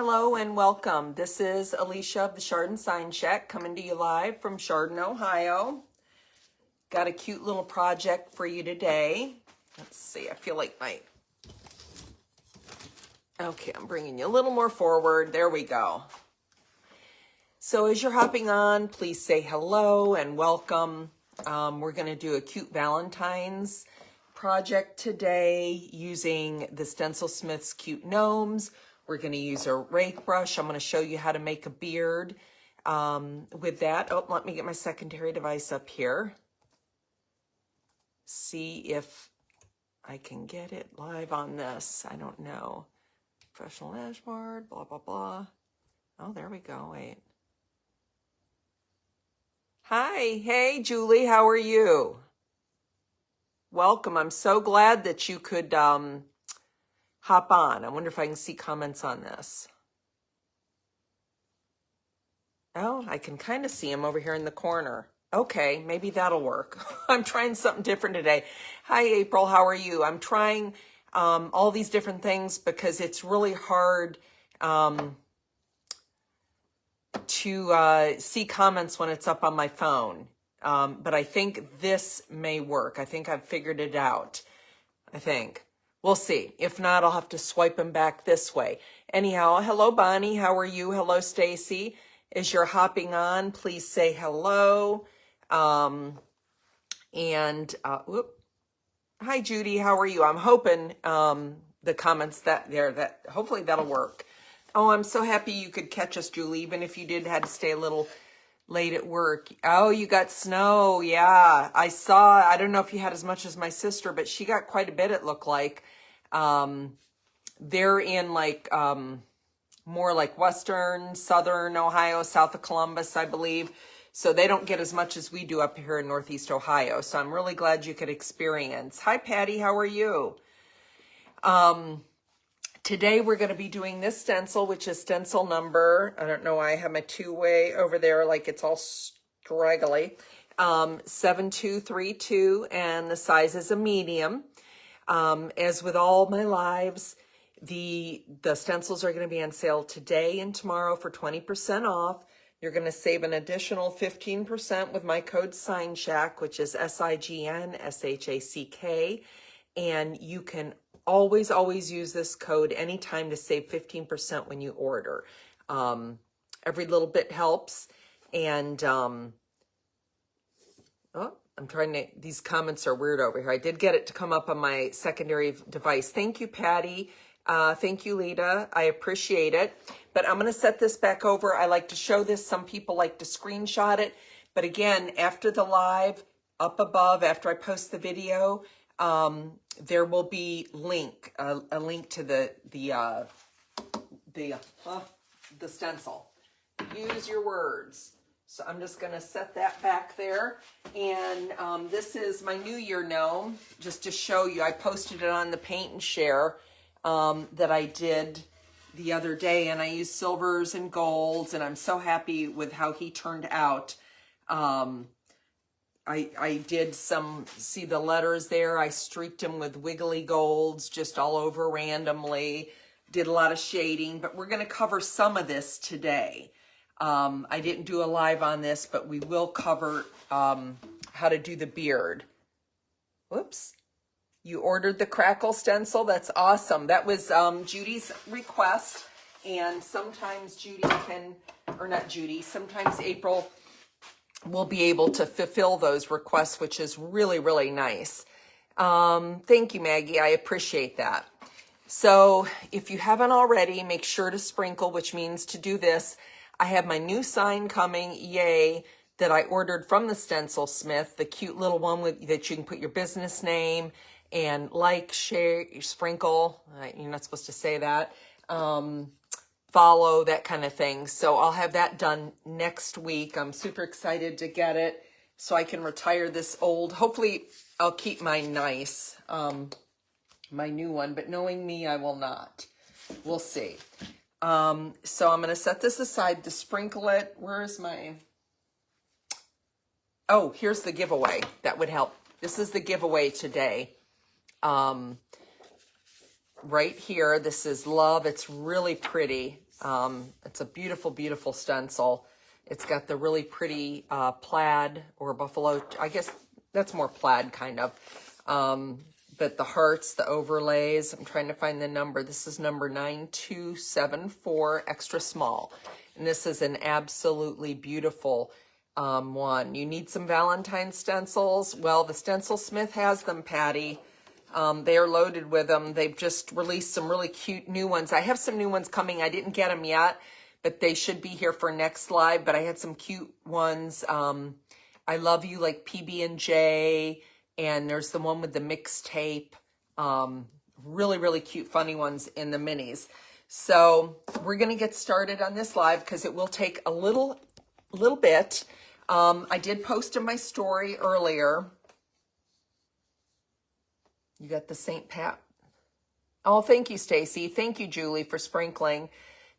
Hello and welcome. This is Alicia of the Chardon Sign Shack coming to you live from Chardon, Ohio. Got a cute little project for you today. Let's see, I feel like okay, I'm bringing you a little more forward. There we go. So as you're hopping on, please say hello and welcome. We're going to do a cute Valentines project today using the Stencil Smith's Cute Gnomes. We're going to use a rake brush. I'm going to show you how to make a beard with that. Oh, let me get my secondary device up here. See if I can get it live on this. I don't know. Professional dashboard, blah, blah, blah. Oh, there we go. Wait. Hi. Hey, Julie. How are you? Welcome. I'm so glad that you could hop on. I wonder if I can see comments on this. Oh, I can kind of see him over here in the corner. Okay, maybe that'll work. I'm trying something different today. Hi, April. How are you? I'm trying all these different things because it's really hard to see comments when it's up on my phone. But I think this may work. I think I've figured it out. I think. We'll see. If not, I'll have to swipe them back this way. Anyhow, hello, Bonnie. How are you? Hello, Stacy. As you're hopping on, please say hello. Hi, Judy. How are you? I'm hoping the comments that hopefully that'll work. Oh, I'm so happy you could catch us, Julie, even if you had to stay a little late at work. Oh, you got snow. Yeah, I saw. I don't know if you had as much as my sister, but she got quite a bit, it looked like. They're in more like western, southern Ohio, south of Columbus, I believe. So they don't get as much as we do up here in Northeast Ohio. So I'm really glad you could experience. Hi, Patty. How are you? Today we're going to be doing this stencil, which is stencil number, I don't know why I have my two-way over there like it's all straggly, 7232, and the size is a medium. As with all my lives, the stencils are going to be on sale today and tomorrow for 20% off. You're going to save an additional 15% with my code SIGNSHACK, which is SIGNSHACK, and you can always use this code anytime to save 15% when you order. Every little bit helps. And these comments are weird over here. I did get it to come up on my secondary device. Thank you, Patty. Thank you, Lita. I appreciate it. But I'm going to set this back over. I like to show this. Some people like to screenshot it. But again, after the live, up above, after I post the video, there will be a link to the stencil. Use your words. So I'm just going to set that back there. And this is my New Year gnome, just to show you. I posted it on the Paint and Share that I did the other day, and I used silvers and golds, and I'm so happy with how he turned out. I did see the letters there. I streaked them with wiggly golds just all over randomly. Did a lot of shading, but we're going to cover some of this today. I didn't do a live on this, but we will cover how to do the beard. Whoops. You ordered the crackle stencil. That's awesome. That was Judy's request. And sometimes sometimes April will be able to fulfill those requests, which is really, really nice. Thank you, Maggie. I appreciate that. So if you haven't already, make sure to sprinkle, which means to do this. I have my new sign coming, yay, that I ordered from the Stencil Smith, the cute little one that you can put your business name and like, share, sprinkle. You're not supposed to say that. Follow, that kind of thing. So I'll have that done next week. I'm super excited to get it so I can retire this old. Hopefully I'll keep mine nice, my new one, but knowing me, I will not. We'll see. So I'm going to set this aside to sprinkle it. Where's my... Oh, here's the giveaway. That would help. This is the giveaway today. Right here, this is Love. It's really pretty. It's a beautiful, beautiful stencil. It's got the really pretty plaid or buffalo. I guess that's more plaid kind of. But the hearts, the overlays, I'm trying to find the number. This is number 9274, extra small. And this is an absolutely beautiful one. You need some Valentine stencils. Well, the Stencil Smith has them, Patty. They are loaded with them. They've just released some really cute new ones. I have some new ones coming. I didn't get them yet, but they should be here for next live. But I had some cute ones. I Love You, like PB&J. And there's the one with the mixtape. Really, really cute, funny ones in the minis. So we're going to get started on this live because it will take a little bit. I did post in my story earlier. You got the St. Pat. Oh, thank you, Stacy. Thank you, Julie, for sprinkling.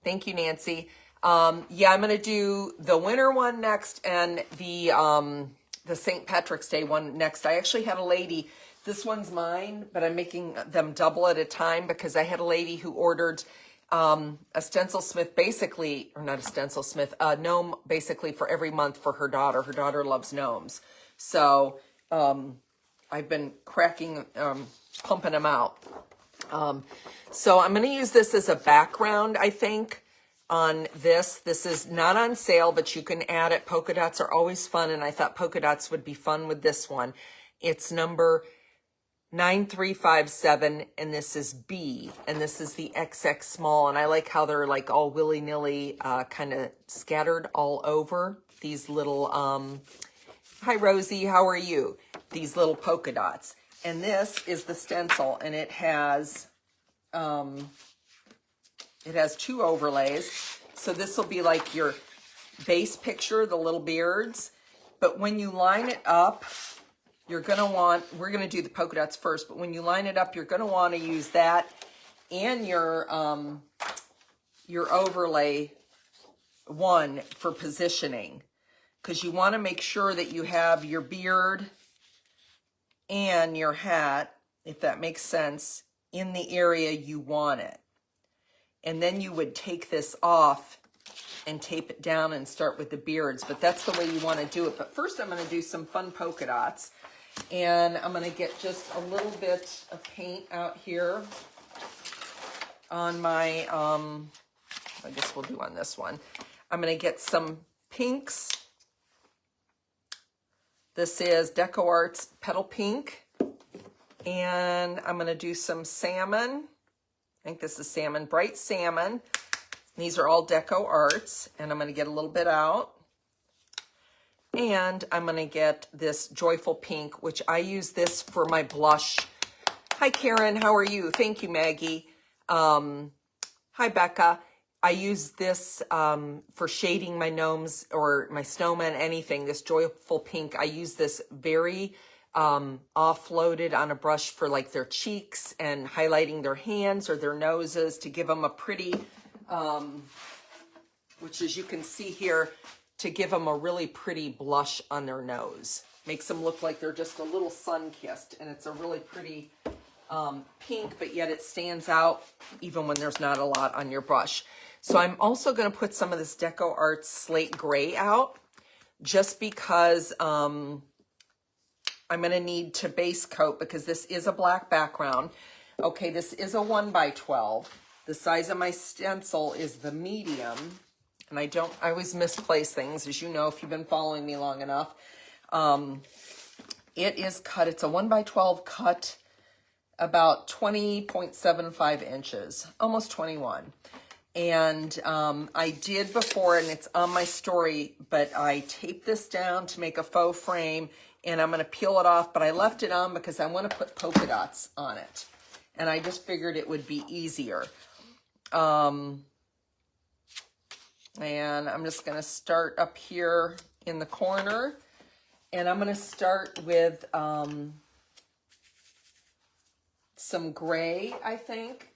Thank you, Nancy. Yeah, I'm going to do the winter one next and the St. Patrick's Day one next. I actually had a lady, this one's mine, but I'm making them double at a time because I had a lady who ordered a Stencil Smith basically, or not a Stencil Smith, a gnome basically for every month for her daughter. Her daughter loves gnomes. So I've been pumping them out. So I'm going to use this as a background, I think, on this. This is not on sale, but you can add it. Polka dots are always fun, and I thought polka dots would be fun with this one. It's number 9357, and this is B, and this is the XX small, and I like how they're like all willy-nilly kind of scattered all over. These little, hi Rosie, how are you? These little polka dots. And this is the stencil, and it has two overlays. So this will be like your base picture, the little beards. But when you line it up, you're going to want, we're going to do the polka dots first, but when you line it up, you're going to want to use that and your overlay one for positioning, because you want to make sure that you have your beard and your hat, if that makes sense, in the area you want it. And then you would take this off and tape it down and start with the beards, but that's the way you want to do it. But first I'm going to do some fun polka dots, and I'm going to get just a little bit of paint out here on my, I guess we'll do on this one. I'm going to get some pinks. This is Deco Arts Petal Pink, and I'm going to do some salmon. I think this is salmon, bright salmon. These are all Deco Arts, and I'm going to get a little bit out. And I'm going to get this Joyful Pink, which I use this for my blush. Hi, Karen. How are you? Thank you, Maggie. Hi, Becca. I use this for shading my gnomes or my snowmen, anything. This Joyful Pink, I use this very offloaded on a brush for like their cheeks and highlighting their hands or their noses to give them a pretty, which as you can see here, to give them a really pretty blush on their nose. Makes them look like they're just a little sun-kissed, and it's a really pretty pink, but yet it stands out even when there's not a lot on your brush. So I'm also going to put some of this Deco Arts Slate Gray out, just because I'm going to need to base coat, because this is a black background. Okay, this is a 1x12. The size of my stencil is the medium, and I always misplace things, as you know, if you've been following me long enough. It is cut, it's a 1x12 cut, about 20.75 inches, almost 21. And I did before, and it's on my story, but I taped this down to make a faux frame, and I'm going to peel it off, but I left it on because I want to put polka dots on it. And I just figured it would be easier. And I'm just going to start up here in the corner, and I'm going to start with some gray, I think,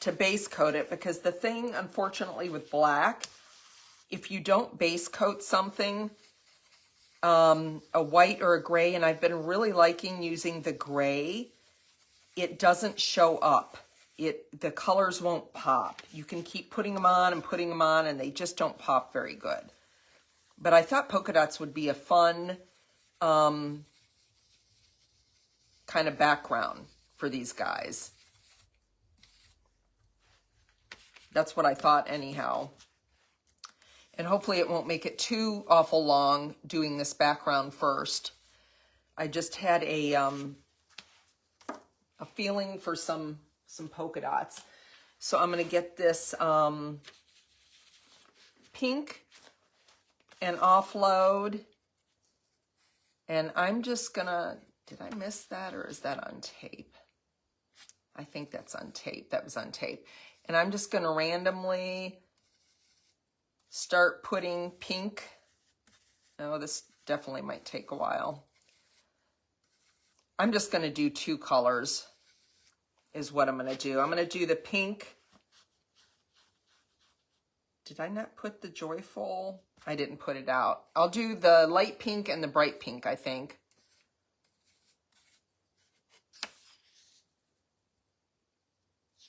to base coat it, because the thing, unfortunately, with black, if you don't base coat something, a white or a gray, and I've been really liking using the gray, it doesn't show up. the colors won't pop. You can keep putting them on and putting them on, and they just don't pop very good. But I thought polka dots would be a fun kind of background for these guys. That's what I thought anyhow. And hopefully it won't make it too awful long doing this background first. I just had a feeling for some polka dots. So I'm going to get this pink and offload. And I'm just going to, did I miss that or is that on tape? I think that's on tape. That was on tape. And I'm just going to randomly start putting pink. Oh, this definitely might take a while. I'm just going to do 2 colors is what I'm going to do. I'm going to do the pink. Did I not put the joyful? I didn't put it out. I'll do the light pink and the bright pink, I think.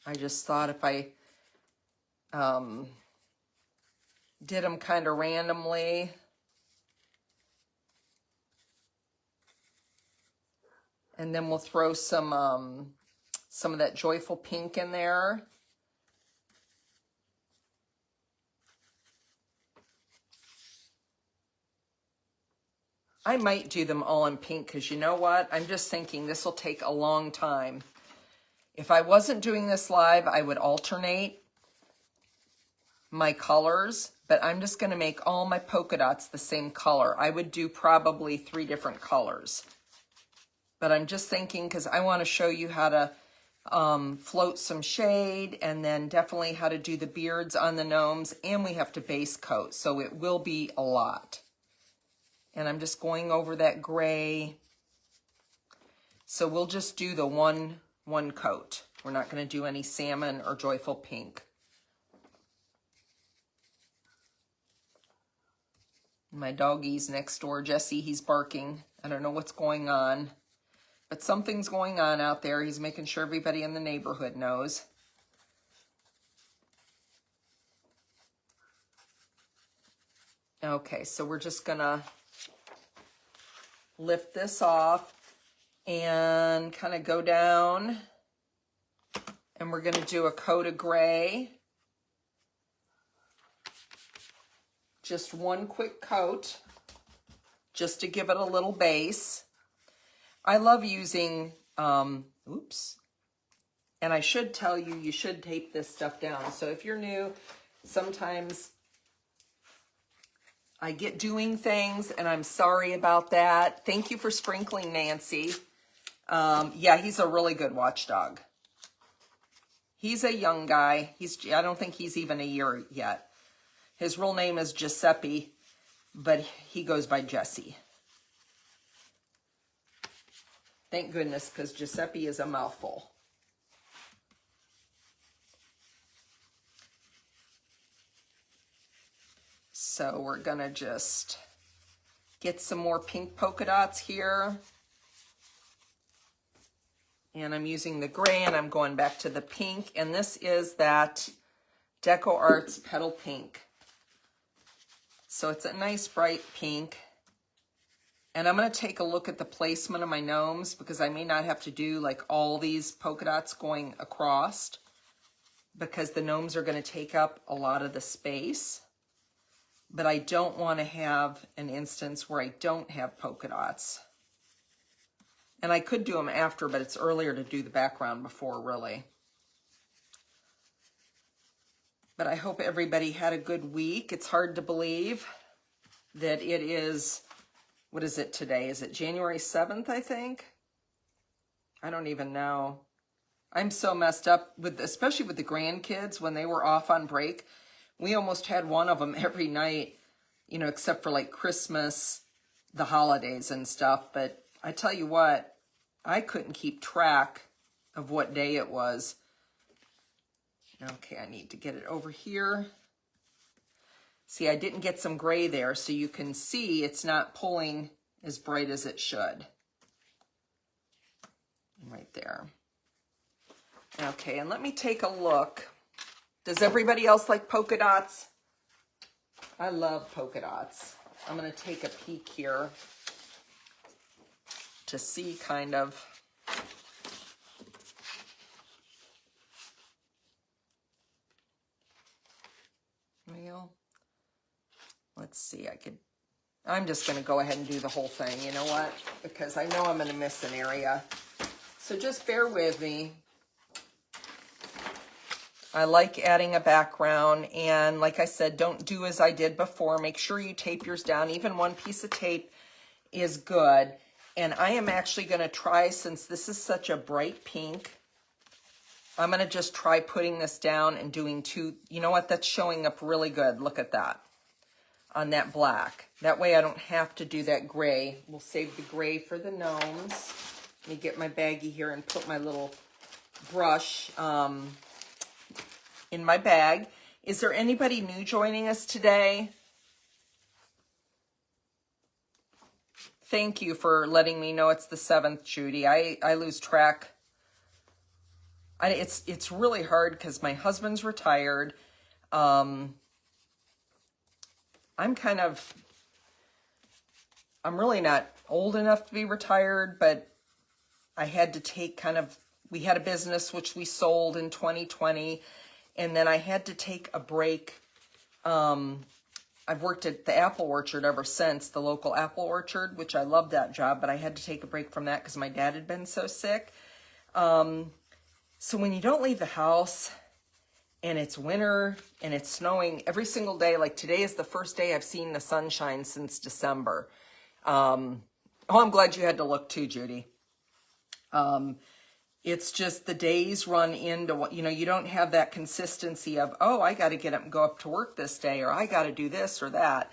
I just thought if I did them kind of randomly. And then we'll throw some of that joyful pink in there. I might do them all in pink because you know what? I'm just thinking this will take a long time. If I wasn't doing this live, I would alternate my colors, but I'm just going to make all my polka dots the same color. I would do probably 3 different colors. But I'm just thinking because I want to show you how to float some shade, and then definitely how to do the beards on the gnomes, and we have to base coat, so it will be a lot. And I'm just going over that gray. So we'll just do the one coat. We're not going to do any salmon or joyful pink. My doggy's next door, Jesse, he's barking. I don't know what's going on. But something's going on out there. He's making sure everybody in the neighborhood knows. Okay, so we're just gonna lift this off and kind of go down. And we're gonna do a coat of gray. Just 1 quick coat, just to give it a little base. I love using, oops, and I should tell you, you should tape this stuff down. So if you're new, sometimes I get doing things and I'm sorry about that. Thank you for sprinkling, Nancy. Yeah, he's a really good watchdog. He's a young guy. I don't think he's even a year yet. His real name is Giuseppe, but he goes by Jesse. Thank goodness, because Giuseppe is a mouthful. So we're going to just get some more pink polka dots here. And I'm using the gray, and I'm going back to the pink. And this is that Deco Arts Petal Pink. So it's a nice bright pink. And I'm going to take a look at the placement of my gnomes, because I may not have to do like all these polka dots going across, because the gnomes are going to take up a lot of the space. But I don't want to have an instance where I don't have polka dots. And I could do them after, but it's earlier to do the background before, really. But I hope everybody had a good week. It's hard to believe that it is, what is it today? Is it January 7th, I think? I don't even know. I'm so messed up, with, especially with the grandkids when they were off on break. We almost had one of them every night, you know, except for like Christmas, the holidays and stuff. But I tell you what, I couldn't keep track of what day it was. Okay, I need to get it over here. See, I didn't get some gray there, so you can see it's not pulling as bright as it should. Right there. Okay, and let me take a look. Does everybody else like polka dots? I love polka dots. I'm going to take a peek here to see kind of. Well, let's see. I'm just going to go ahead and do the whole thing. You know what? Because I know I'm going to miss an area. So just bear with me. I like adding a background, and like I said, don't do as I did before. Make sure you tape yours down. Even one piece of tape is good. And I am actually going to try, since this is such a bright pink, I'm going to just try putting this down and doing two. You know what? That's showing up really good. Look at that on that black. That way I don't have to do that gray. We'll save the gray for the gnomes. Let me get my baggie here and put my little brush in my bag. Is there anybody new joining us today? Thank you for letting me know it's the 7th, Judy. I lose track. It's really hard because my husband's retired. I'm really not old enough to be retired, but I had to take we had a business which we sold in 2020. And then I had to take a break. I've worked at the apple orchard ever since, the local apple orchard, which I loved that job, but I had to take a break from that because my dad had been so sick. So when you don't leave the house and it's winter and it's snowing every single day, like today is the first day I've seen the sunshine since December. I'm glad you had to look too, Judy. It's just the days run into what, you don't have that consistency of, oh, I got to get up and go up to work this day, or I got to do this or that.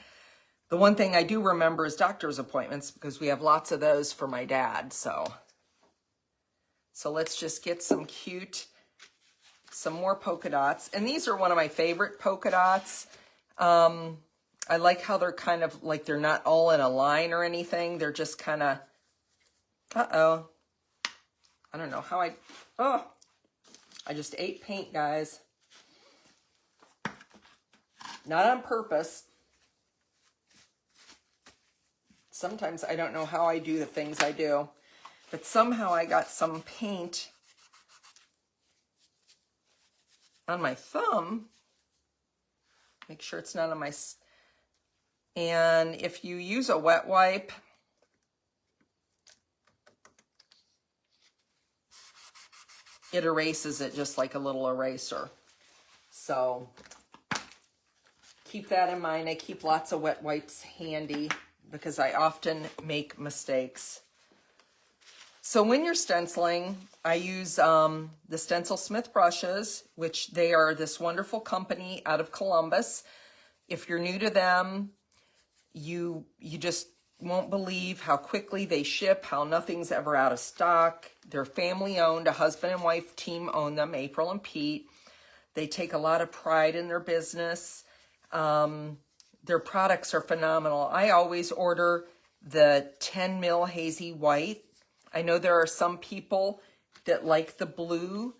The one thing I do remember is doctor's appointments, because we have lots of those for my dad. So let's just get some more polka dots. And these are one of my favorite polka dots. I like how they're kind of like, they're not all in a line or anything. They're just kind of, I don't know how I just ate paint, guys. Not on purpose. Sometimes I don't know how I do the things I do, but somehow I got some paint on my thumb. Make sure it's not on my, and if you use a wet wipe, it erases it just like a little eraser. So keep that in mind. I keep lots of wet wipes handy because I often make mistakes. So when you're stenciling, I use the Stencil Smith brushes, which they are this wonderful company out of Columbus. If you're new to them, you just won't believe how quickly they ship, how nothing's ever out of stock. They're family owned. A husband and wife team own them, April and Pete. They take a lot of pride in their business. Their products are phenomenal. I always order the 10 mil hazy white. I know there are some people that like the blue.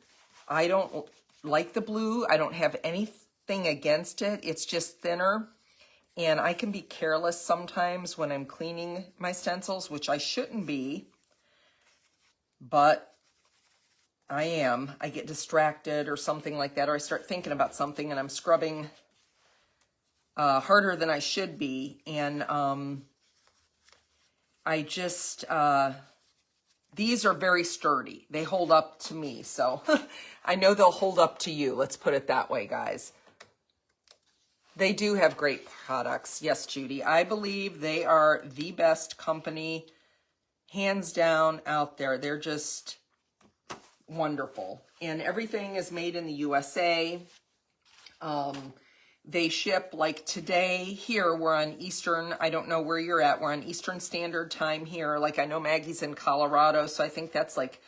I don't like the blue. I don't have anything against it. It's just thinner. And I can be careless sometimes when I'm cleaning my stencils, which I shouldn't be, but I am. I get distracted or something like that, or I start thinking about something and I'm scrubbing harder than I should be. And I just, these are very sturdy. They hold up to me. So I know they'll hold up to you. Let's put it that way, guys. They do have great products. Yes, Judy. I believe they are the best company, hands down, out there. They're just wonderful. And everything is made in the USA. They ship, like today here, we're on Eastern, I don't know where you're at, we're on Eastern Standard Time here. Like I know Maggie's in Colorado, so I think that's like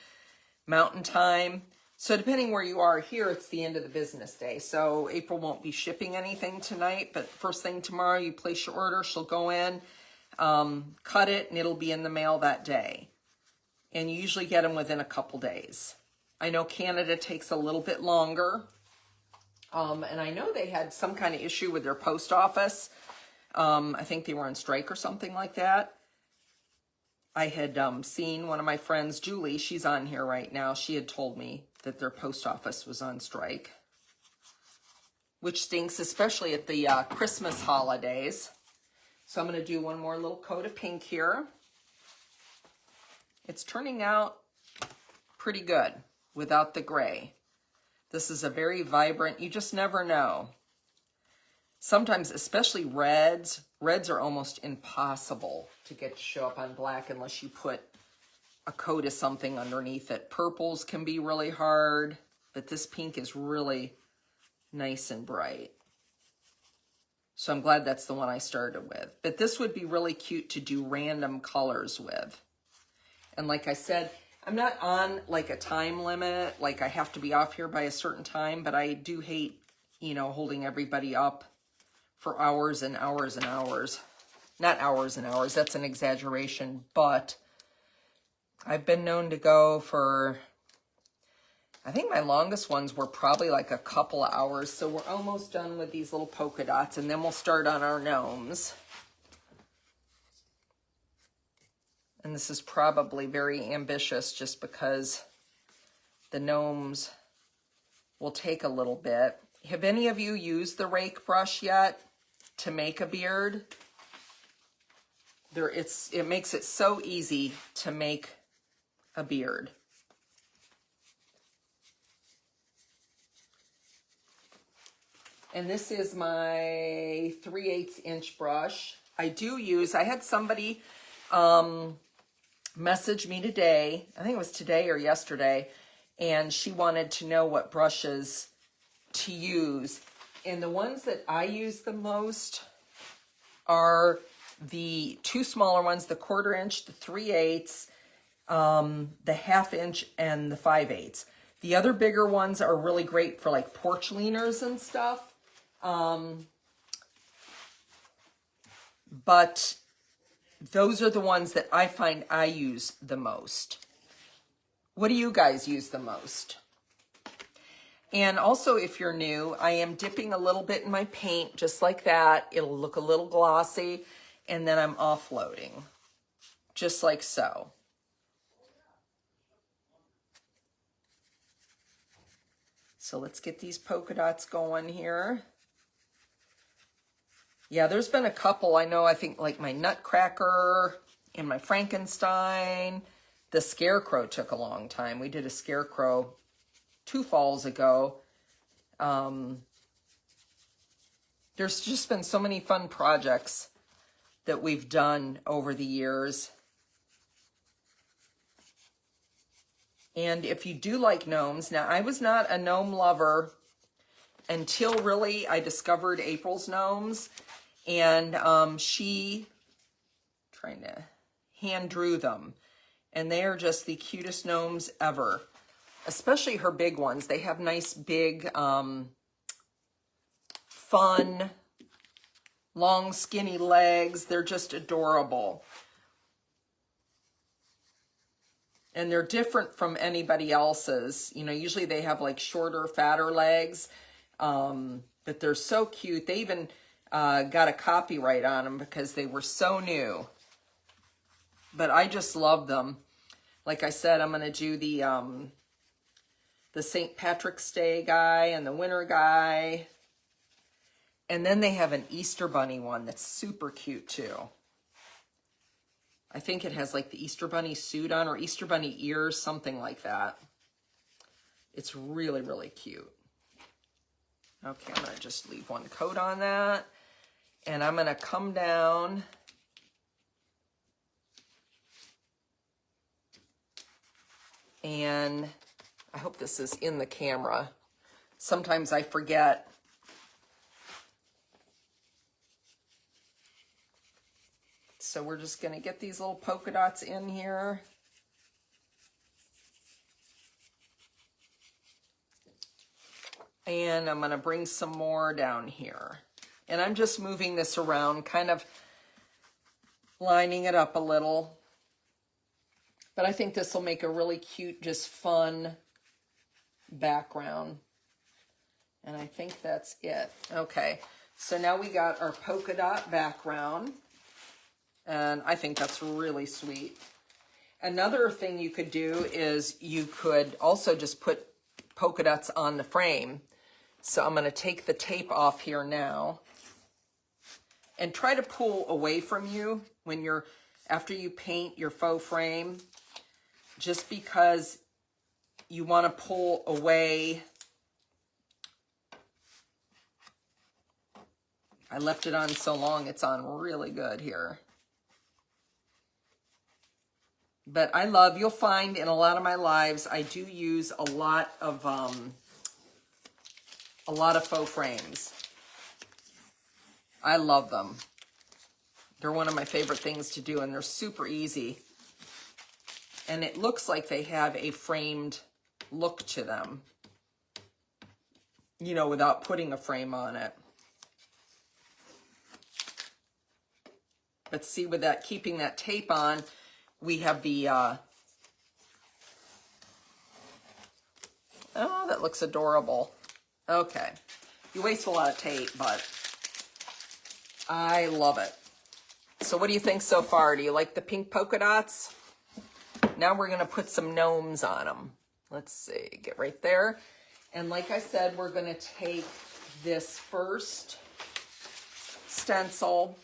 Mountain Time. So depending where you are here, it's the end of the business day. So April won't be shipping anything tonight, but first thing tomorrow, you place your order, she'll go in, cut it, and it'll be in the mail that day. And you usually get them within a couple days. I know Canada takes a little bit longer. And I know they had some kind of issue with their post office. I think they were on strike or something like that. I had seen one of my friends, Julie, she's on here right now. She had told me that their post office was on strike, which stinks, especially at the Christmas holidays. So I'm going to do one more little coat of pink here. It's turning out pretty good without the gray. This is a very vibrant, you just never know. Sometimes, especially reds are almost impossible to get to show up on black unless you put a coat of something underneath it. Purples can be really hard, but this pink is really nice and bright. So I'm glad that's the one I started with. But this would be really cute to do random colors with. And like I said, I'm not on like a time limit, like I have to be off here by a certain time, but I do hate, you know, holding everybody up for hours and hours and hours. Not hours and hours, that's an exaggeration, but I've been known to go for, I think my longest ones were probably like a couple of hours. So we're almost done with these little polka dots, and then we'll start on our gnomes. And this is probably very ambitious just because the gnomes will take a little bit. Have any of you used the rake brush yet to make a beard? It makes it so easy to make a beard. And this is my 3/8 inch brush. I had somebody message me today, I think it was today or yesterday, and she wanted to know what brushes to use. And the ones that I use the most are the two smaller ones, the 1/4 inch, the 3/8, the 1/2 inch, and the 5/8. The other bigger ones are really great for like porch leaners and stuff. But those are the ones that I find I use the most. What do you guys use the most? And also, if you're new, I am dipping a little bit in my paint, just like that. It'll look a little glossy, and then I'm offloading, just like so. So let's get these polka dots going here. Yeah, there's been a couple. I think like my Nutcracker and my Frankenstein. The Scarecrow took a long time. We did a Scarecrow 2 falls ago. There's just been so many fun projects that we've done over the years. And if you do like gnomes, now I was not a gnome lover until really I discovered April's gnomes. And she trying to hand drew them, and they are just the cutest gnomes ever, especially her big ones. They have nice big fun long skinny legs. They're just adorable, and they're different from anybody else's. You know, usually they have like shorter, fatter legs, but they're so cute. They even got a copyright on them because they were so new. But I just love them. Like I said, I'm going to do the St. Patrick's Day guy and the winter guy. And then they have an Easter Bunny one that's super cute too. I think it has like the Easter Bunny suit on, or Easter Bunny ears, something like that. It's really, really cute. Okay, I'm going to just leave one coat on that. And I'm going to come down and I hope this is in the camera. Sometimes I forget. So we're just going to get these little polka dots in here. And I'm going to bring some more down here. And I'm just moving this around, kind of lining it up a little. But I think this will make a really cute, just fun background. And I think that's it. Okay, so now we got our polka dot background. And I think that's really sweet. Another thing you could do is you could also just put polka dots on the frame. So I'm going to take the tape off here now. And try to pull away from you when you're, after you paint your faux frame, just because you want to pull away. I left it on so long, it's on really good here. But I love, you'll find in a lot of my lives, I do use a lot of faux frames. I love them. They're one of my favorite things to do, and they're super easy. And it looks like they have a framed look to them, you know, without putting a frame on it. But see, with that, keeping that tape on, we have the, oh, that looks adorable. Okay. You waste a lot of tape, but I love it. So what do you think so far? Do you like the pink polka dots? Now we're going to put some gnomes on them. Let's see, get right there. And like I said, we're going to take this first stencil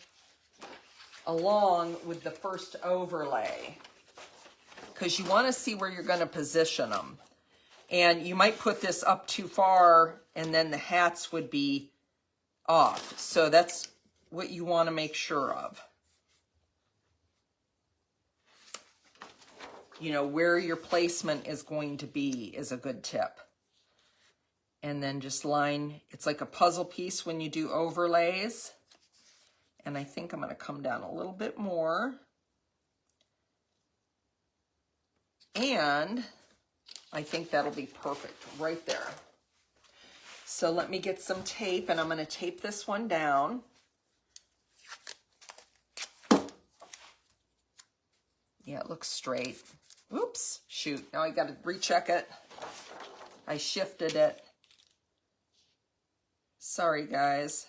along with the first overlay, because you want to see where you're going to position them. And you might put this up too far and then the hats would be off. So that's what you want to make sure of. You know, where your placement is going to be is a good tip. And then just line, it's like a puzzle piece when you do overlays. And I think I'm going to come down a little bit more. And I think that'll be perfect right there. So let me get some tape, and I'm going to tape this one down. Yeah, it looks straight. Oops, shoot. Now I got to recheck it. I shifted it. Sorry, guys.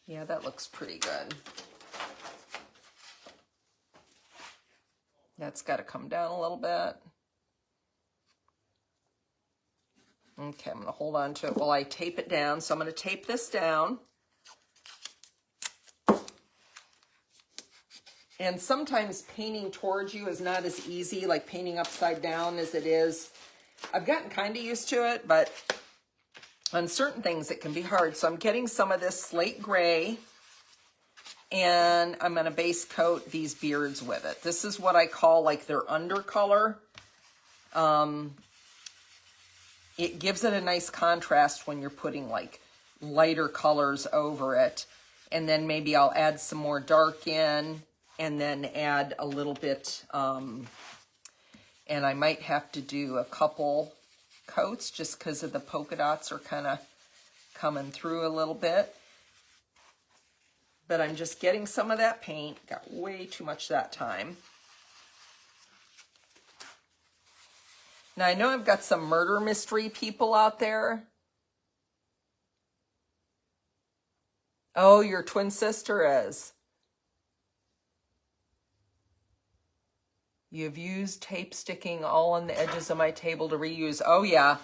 Yeah, that looks pretty good. That's got to come down a little bit. Okay, I'm going to hold on to it while I tape it down. So I'm going to tape this down. And sometimes painting towards you is not as easy, like painting upside down, as it is. I've gotten kind of used to it, but on certain things it can be hard. So I'm getting some of this slate gray, and I'm going to base coat these beards with it. This is what I call like their undercolor. It gives it a nice contrast when you're putting like lighter colors over it. And then maybe I'll add some more dark in, and then add a little bit, and I might have to do a couple coats just because of the polka dots are kind of coming through a little bit. But I'm just getting some of that paint. Got way too much that time. Now I know I've got some murder mystery people out there. Oh, your twin sister is. You've used tape sticking all on the edges of my table to reuse. Oh yeah,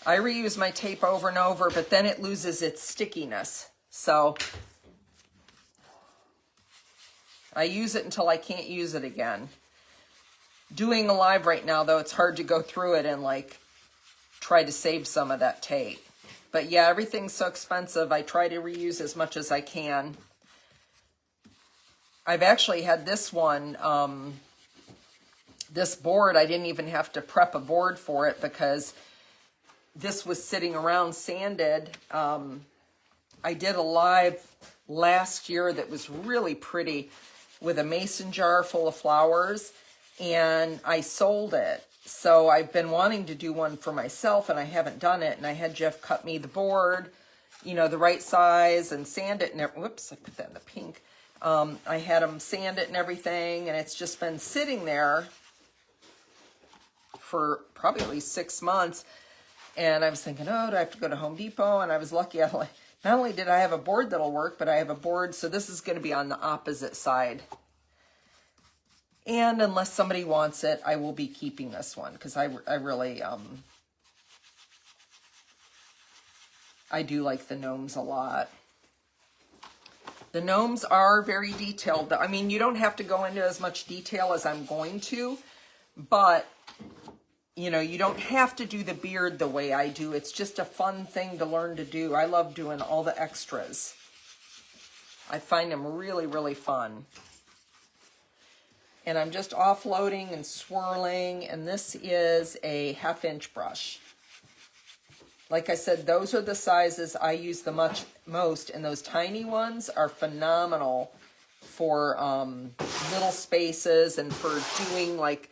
I reuse my tape over and over, but then it loses its stickiness. So I use it until I can't use it again. Doing a live right now, though, it's hard to go through it and like try to save some of that tape. But yeah, everything's so expensive. I try to reuse as much as I can. I've actually had this one, this board, I didn't even have to prep a board for it because this was sitting around sanded. I did a live last year that was really pretty with a mason jar full of flowers, and I sold it. So I've been wanting to do one for myself, and I haven't done it. And I had Jeff cut me the board, you know, the right size, and sand it. And whoops, I put that in the pink. I had him sand it and everything, and it's just been sitting there for probably at least 6 months. And I was thinking, oh, do I have to go to Home Depot? And I was lucky. Not only did I have a board that'll work, but I have a board. So this is going to be on the opposite side. And unless somebody wants it, I will be keeping this one because I really, I do like the Gnomes a lot. The Gnomes are very detailed. I mean, you don't have to go into as much detail as I'm going to, but you know, you don't have to do the beard the way I do. It's just a fun thing to learn to do. I love doing all the extras. I find them really, really fun. And I'm just offloading and swirling, and this is a 1/2 inch brush. Like I said, those are the sizes I use the most, and those tiny ones are phenomenal for little spaces and for doing like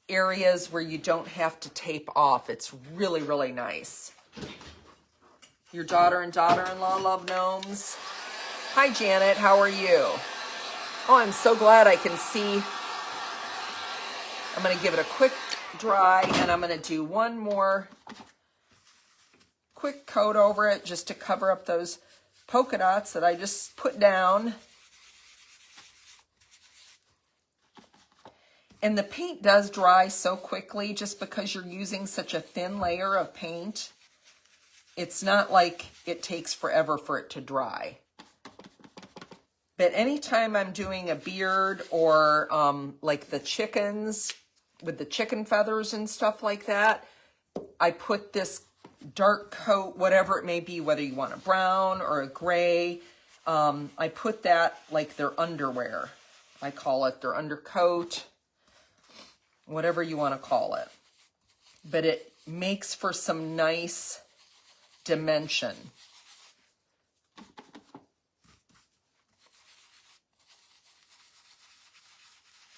areas where you don't have to tape off. It's really, really nice. Your daughter and daughter-in-law love Gnomes. Hi, Janet. How are you? Oh, I'm so glad I can see. I'm going to give it a quick dry, and I'm going to do one more quick coat over it just to cover up those polka dots that I just put down. And the paint does dry so quickly just because you're using such a thin layer of paint. It's not like it takes forever for it to dry. But anytime I'm doing a beard or like the chickens with the chicken feathers and stuff like that, I put this dark coat, whatever it may be, whether you want a brown or a gray, I put that like their underwear. I call it their undercoat, whatever you want to call it. But it makes for some nice dimension.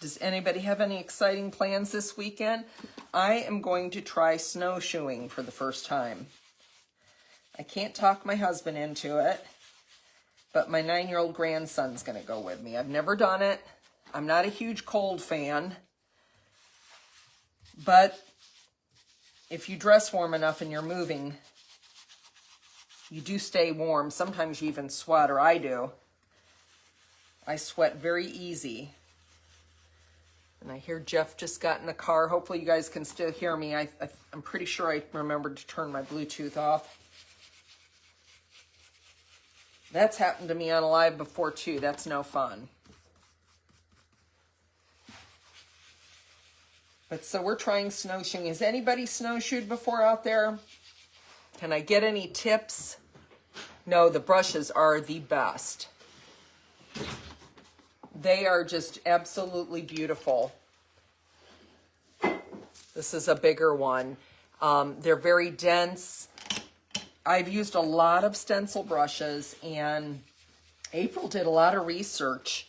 Does anybody have any exciting plans this weekend? I am going to try snowshoeing for the first time. I can't talk my husband into it, but my 9-year-old grandson's going to go with me. I've never done it. I'm not a huge cold fan, but if you dress warm enough and you're moving, you do stay warm. Sometimes you even sweat, or I do. I sweat very easy. And I hear Jeff just got in the car. Hopefully you guys can still hear me. I'm pretty sure I remembered to turn my Bluetooth off. That's happened to me on a live before too. That's no fun. But so we're trying snowshoeing. Has anybody snowshoed before out there? Can I get any tips? No, the brushes are the best. They are just absolutely beautiful. This is a bigger one. They're very dense. I've used a lot of stencil brushes, and April did a lot of research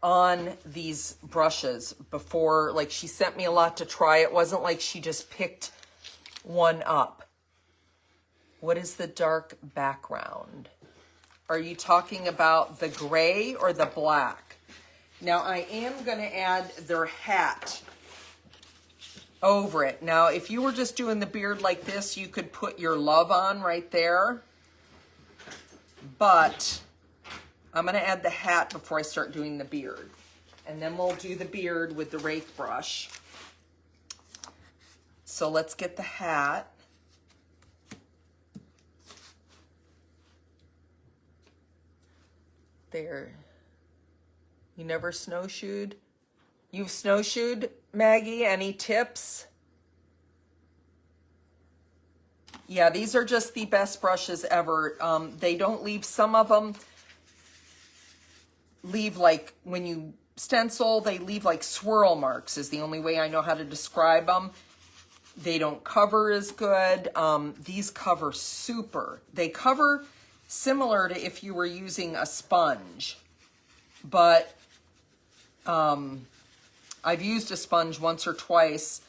on these brushes before. Like, she sent me a lot to try. It wasn't like she just picked one up. What is the dark background? Are you talking about the gray or the black? Now, I am going to add their hat over it. Now, if you were just doing the beard like this, you could put your love on right there. But I'm going to add the hat before I start doing the beard. And then we'll do the beard with the rake brush. So let's get the hat. There. You never snowshoed? You've snowshoed, Maggie? Any tips? Yeah, these are just the best brushes ever. They don't leave, some of them leave like, when you stencil, they leave like swirl marks is the only way I know how to describe them. They don't cover as good. These cover super. They cover similar to if you were using a sponge, but I've used a sponge once or twice.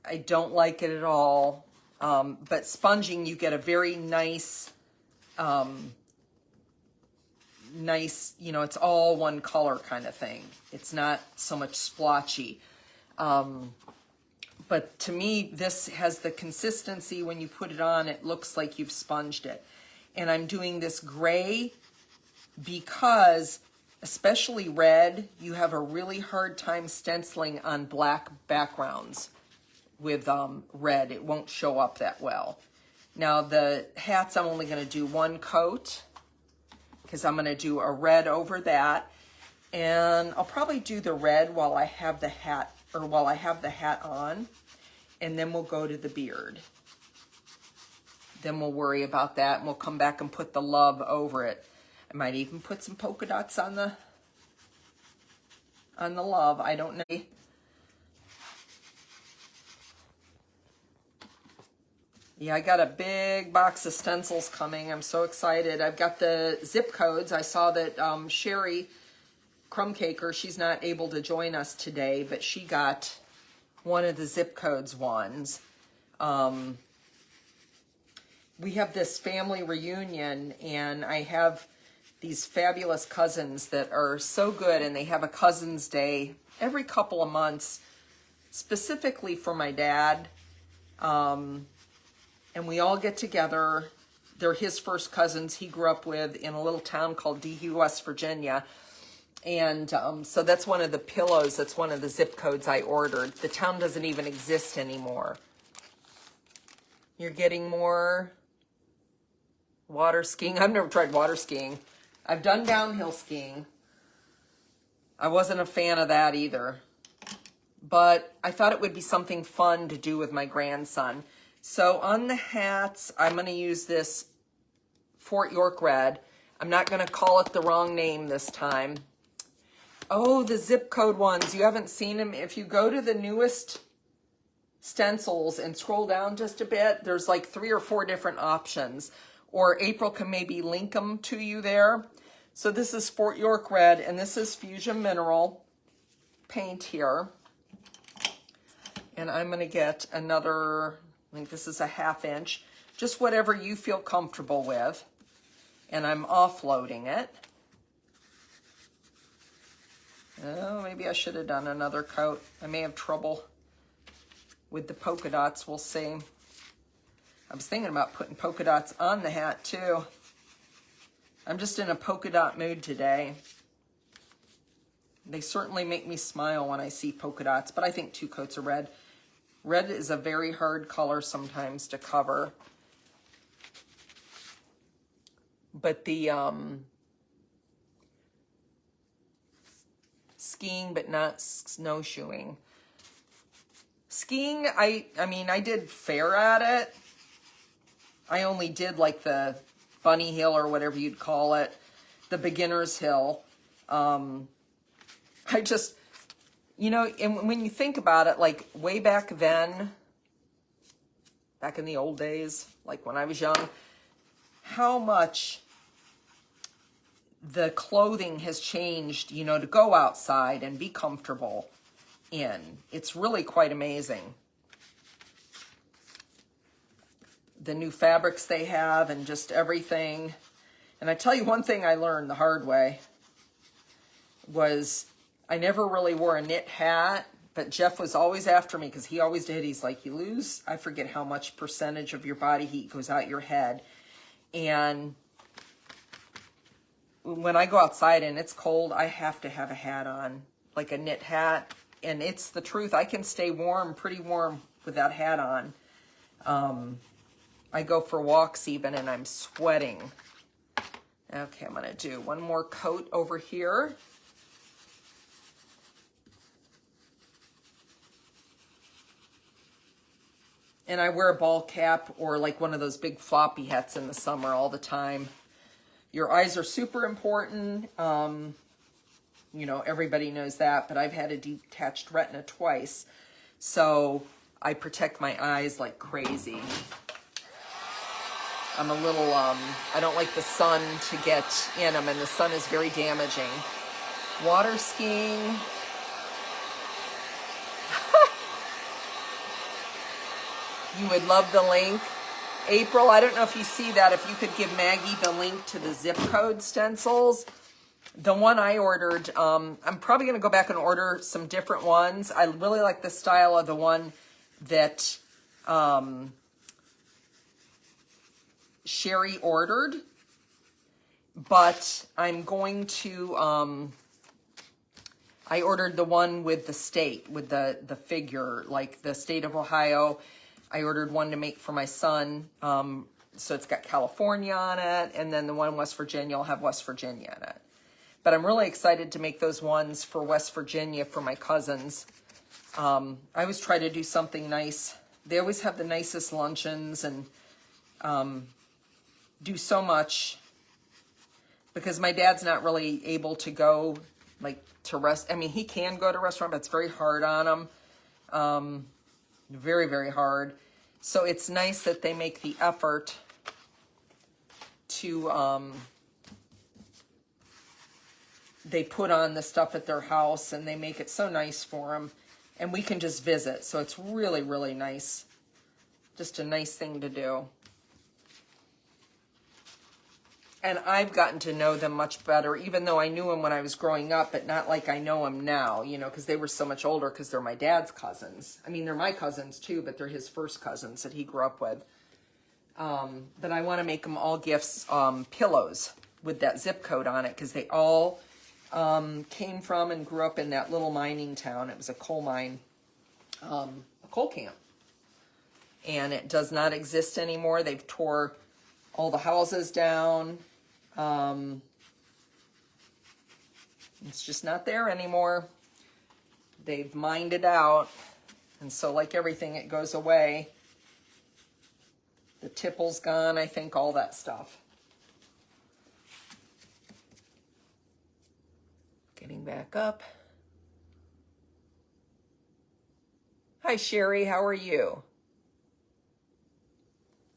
I don't like it at all. But sponging, you get a very nice, you know, it's all one color kind of thing. It's not so much splotchy. But to me, this has the consistency. When you put it on, it looks like you've sponged it. And I'm doing this gray because, especially red, you have a really hard time stenciling on black backgrounds with red. It won't show up that well. Now the hats, I'm only going to do one coat because I'm going to do a red over that. And I'll probably do the red while I have the hat, or while I have the hat on. And then we'll go to the beard. Then we'll worry about that, and we'll come back and put the love over it. I might even put some polka dots on the love. I don't know. Yeah, I got a big box of stencils coming. I'm so excited. I've got the zip codes. I saw that Sherry Crumbcaker, she's not able to join us today, but she got one of the zip codes ones. We have this family reunion, and I have these fabulous cousins that are so good, and they have a Cousin's Day every couple of months, specifically for my dad. And we all get together. They're his first cousins he grew up with in a little town called Deehue, West Virginia. And so that's one of the pillows. That's one of the zip codes I ordered. The town doesn't even exist anymore. You're getting more water skiing. I've never tried water skiing. I've done downhill skiing. I wasn't a fan of that either. But I thought it would be something fun to do with my grandson. So on the hats, I'm going to use this Fort York red. I'm not going to call it the wrong name this time. Oh, the zip code ones. You haven't seen them. If you go to the newest stencils and scroll down just a bit, there's like 3 or 4 different options. Or April can maybe link them to you there. So this is Fort York red, and this is Fusion Mineral paint here. And I'm going to get another, I think this is a 1/2 inch, just whatever you feel comfortable with. And I'm offloading it. Oh, maybe I should have done another coat. I may have trouble with the polka dots. We'll see. I was thinking about putting polka dots on the hat too. I'm just in a polka dot mood today. They certainly make me smile when I see polka dots, but I think 2 coats of red. Red is a very hard color sometimes to cover. But the skiing, but not snowshoeing. Skiing, I mean, I did fair at it. I only did like the bunny hill or whatever you'd call it, the beginner's hill. I just, you know, and when you think about it, like way back then, back in the old days, like when I was young, how much the clothing has changed, you know, to go outside and be comfortable in. It's really quite amazing. The new fabrics they have and just everything. And I tell you one thing I learned the hard way was I never really wore a knit hat, but Jeff was always after me because he always did. He's like, you lose, I forget how much percentage of your body heat goes out your head. And when I go outside and it's cold, I have to have a hat on, like a knit hat. And it's the truth. I can stay warm, pretty warm with that hat on. I go for walks even and I'm sweating. Okay, I'm going to do one more coat over here. And I wear a ball cap or like one of those big floppy hats in the summer all the time. Your eyes are super important. You know, everybody knows that, but I've had a detached retina twice. So I protect my eyes like crazy. I'm a little, I don't like the sun to get in them, and the sun is very damaging. Water skiing. You would love the link. April, I don't know if you see that, if you could give Maggie the link to the zip code stencils. The one I ordered, I'm probably going to go back and order some different ones. I really like the style of the one that Sherry ordered, but I'm going to, I ordered the one with the state, with the figure, like the state of Ohio. I ordered one to make for my son. So it's got California on it, and then the one in West Virginia will have West Virginia in it. But I'm really excited to make those ones for West Virginia for my cousins. I always try to do something nice. They always have the nicest luncheons and do so much, because my dad's not really able to go like to rest. I mean, he can go to a restaurant, but it's very hard on him. Very, very hard. So it's nice that they make the effort to, they put on the stuff at their house and they make it so nice for them, and we can just visit. So it's really, really nice. Just a nice thing to do. And I've gotten to know them much better, even though I knew them when I was growing up, but not like I know them now, you know, because they were so much older, because they're my dad's cousins. I mean, they're my cousins too, but they're his first cousins that he grew up with. But I want to make them all gifts, pillows with that zip code on it, because they all came from and grew up in that little mining town. It was a coal mine, a coal camp. And it does not exist anymore. They've tore all the houses down. It's just not there anymore. They've mined it out. And so like everything, it goes away. The tipple's gone, I think, all that stuff. Getting back up. Hi, Sherry, how are you?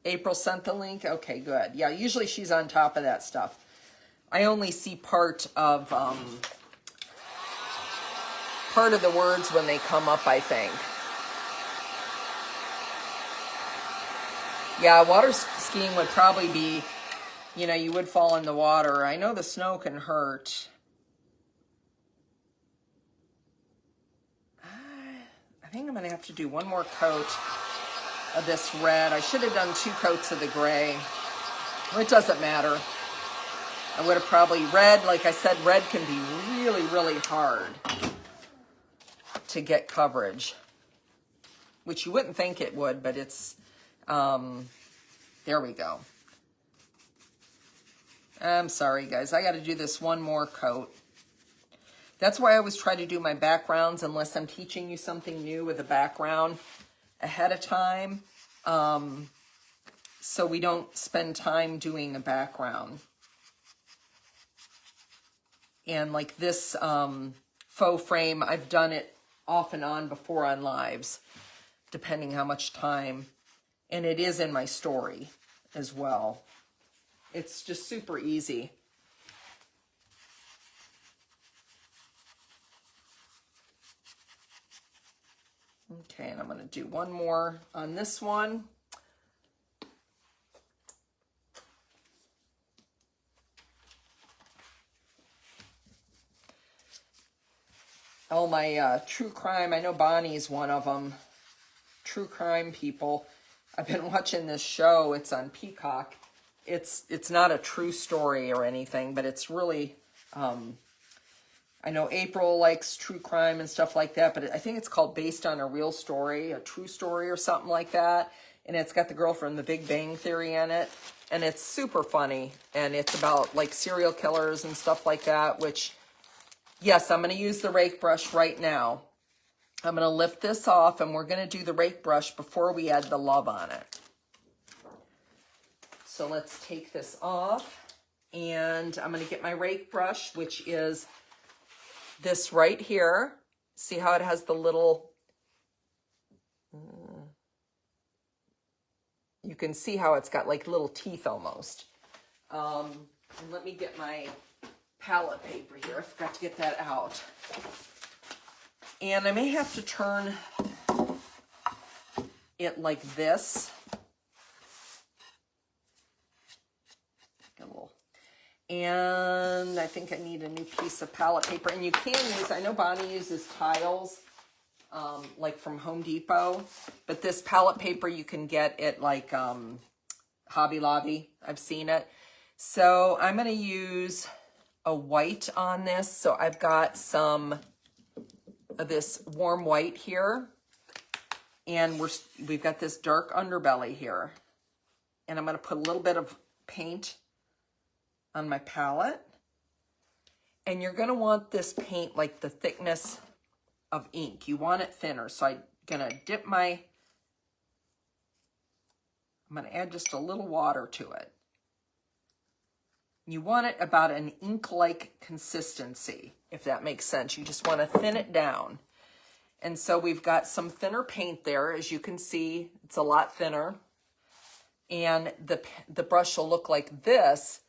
April sent the link. Okay, good. Yeah, usually she's on top of that stuff. I only see part of the words when they come up, I think. Yeah, water skiing would probably be, you know, you would fall in the water. I know the snow can hurt. I think I'm going to have to do one more coat of this red. I should have done 2 coats of the gray. It doesn't matter. I would have probably red, like I said, red can be really, really hard to get coverage, which you wouldn't think it would, but it's, there we go. I'm sorry, guys. I got to do this one more coat. That's why I always try to do my backgrounds, unless I'm teaching you something new with a background ahead of time, so we don't spend time doing a background. And like this faux frame, I've done it off and on before on lives, depending how much time, and it is in my story as well. It's just super easy. Okay, and I'm going to do one more on this one. Oh, my true crime. I know Bonnie's one of them. True crime people. I've been watching this show. It's on Peacock. It's not a true story or anything, but it's really... I know April likes true crime and stuff like that, but I think it's called Based on a Real Story, a True Story or something like that. And it's got the girl from The Big Bang Theory in it. And it's super funny. And it's about like serial killers and stuff like that, which, yes, I'm going to use the rake brush right now. I'm going to lift this off, and we're going to do the rake brush before we add the love on it. So let's take this off, and I'm going to get my rake brush, which is this right here. See how it has the little, you can see how it's got like little teeth almost. And let me get my palette paper here. I forgot to get that out. And I may have to turn it like this. And I think I need a new piece of palette paper. And you can use, I know Bonnie uses tiles like from Home Depot. But this palette paper you can get at like Hobby Lobby. I've seen it. So I'm going to use a white on this. So I've got some of this warm white here. And we've got this dark underbelly here. And I'm going to put a little bit of paint on my palette. And you're going to want this paint like the thickness of ink. You want it thinner. So I'm going to dip I'm going to add just a little water to it. You want it about an ink-like consistency, if that makes sense. You just want to thin it down. And so we've got some thinner paint there. As you can see, it's a lot thinner. And the brush will look like this.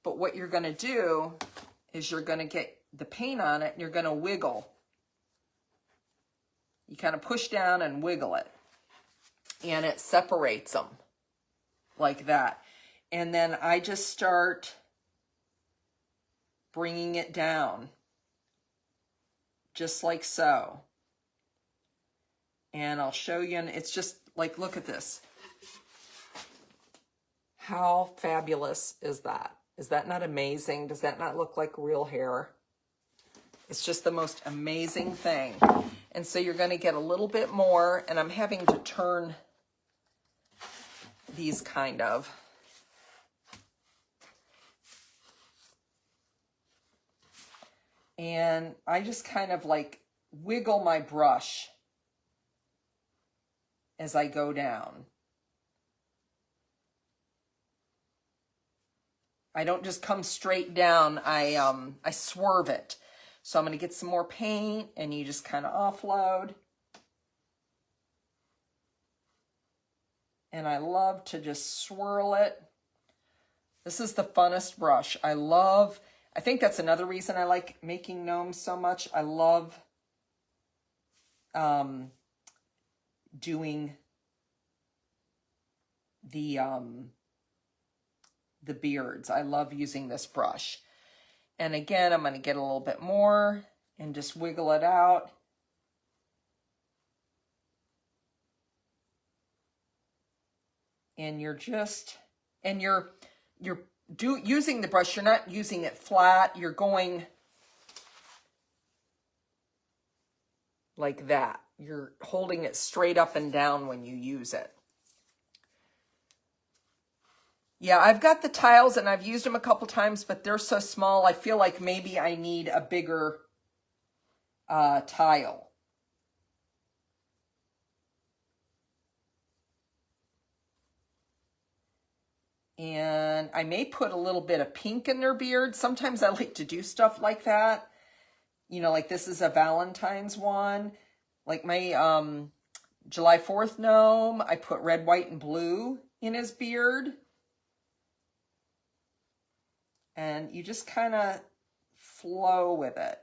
But what you're going to do is you're going to get the paint on it and you're going to wiggle. You kind of push down and wiggle it. And it separates them like that. And then I just start bringing it down just like so. And I'll show you, and it's just like, look at this. How fabulous is that? Is that not amazing? Does that not look like real hair? It's just the most amazing thing. And so you're going to get a little bit more, and I'm having to turn these kind of. And I just kind of like wiggle my brush as I go down. I don't just come straight down. I swerve it. So I'm going to get some more paint, and you just kind of offload. And I love to just swirl it. This is the funnest brush. I think that's another reason I like making gnomes so much. I love doing the beards. I love using this brush. And again, I'm going to get a little bit more and just wiggle it out. And you're using the brush, you're not using it flat, you're going like that. You're holding it straight up and down when you use it. Yeah, I've got the tiles and I've used them a couple times, but they're so small, I feel like maybe I need a bigger tile. And I may put a little bit of pink in their beard. Sometimes I like to do stuff like that. You know, like this is a Valentine's one. Like my July 4th gnome, I put red, white, and blue in his beard. And you just kind of flow with it.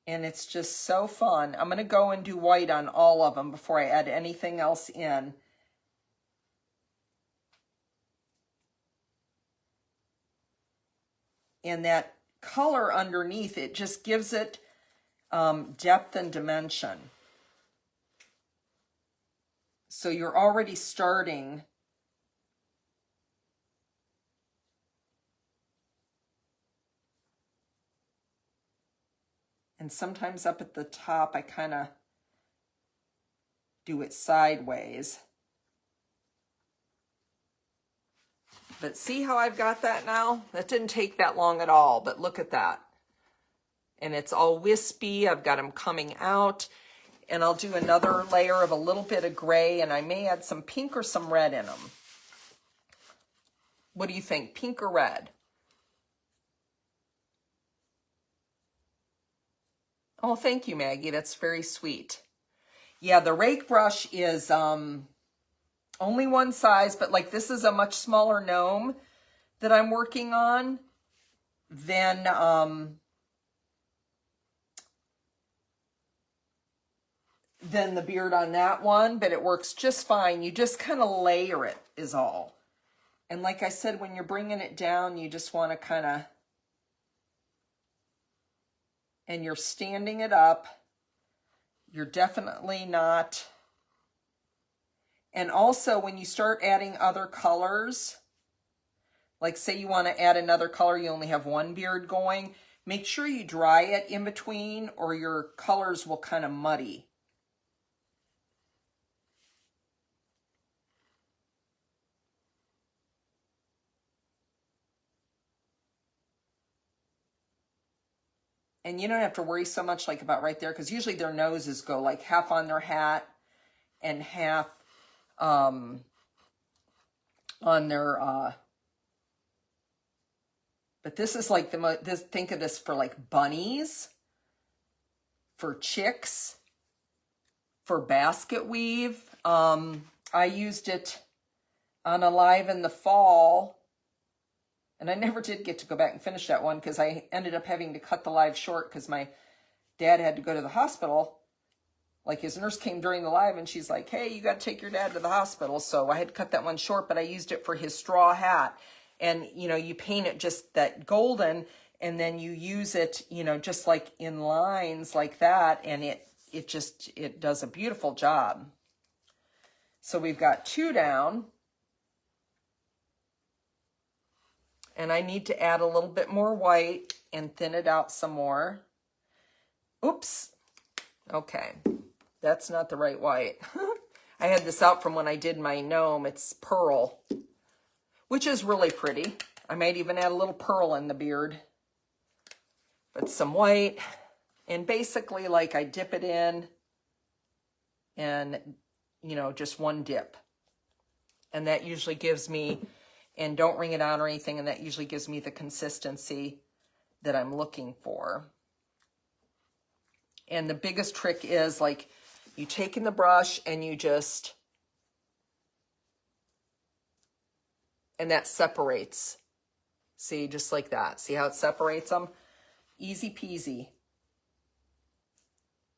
And it's just so fun. I'm going to go and do white on all of them before I add anything else in. And that color underneath, it just gives it depth and dimension. So you're already starting and sometimes up at the top, I kind of do it sideways. But see how I've got that now? That didn't take that long at all, but look at that. And it's all wispy. I've got them coming out. And I'll do another layer of a little bit of gray, and I may add some pink or some red in them. What do you think, pink or red? Oh, thank you, Maggie. That's very sweet. Yeah, the rake brush is only one size, but like this is a much smaller gnome that I'm working on than the beard on that one, but it works just fine. You just kind of layer it is all. And like I said, when you're bringing it down, you just want to kind of, and you're standing it up. You're definitely not. And also when you start adding other colors, like say you want to add another color, you only have one beard going, make sure you dry it in between or your colors will kind of muddy. And you don't have to worry so much like about right there, because usually their noses go like half on their hat and half on their, but this is like think of this for like bunnies, for chicks, for basket weave. I used it on a live in the fall, and I never did get to go back and finish that one because I ended up having to cut the live short because my dad had to go to the hospital. Like his nurse came during the live and she's like, hey, you got to take your dad to the hospital. So I had to cut that one short, but I used it for his straw hat. And, you know, you paint it just that golden and then you use it, you know, just like in lines like that. And it does a beautiful job. So we've got 2 down. And I need to add a little bit more white and thin it out some more. Oops. Okay. That's not the right white. I had this out from when I did my gnome. It's pearl, which is really pretty. I might even add a little pearl in the beard. But some white. And basically, like, I dip it in and, you know, just one dip. And that usually gives me, and don't wring it out or anything, and that usually gives me the consistency that I'm looking for. And the biggest trick is, like, you take in the brush and you just, and that separates. See, just like that. See how it separates them? Easy peasy.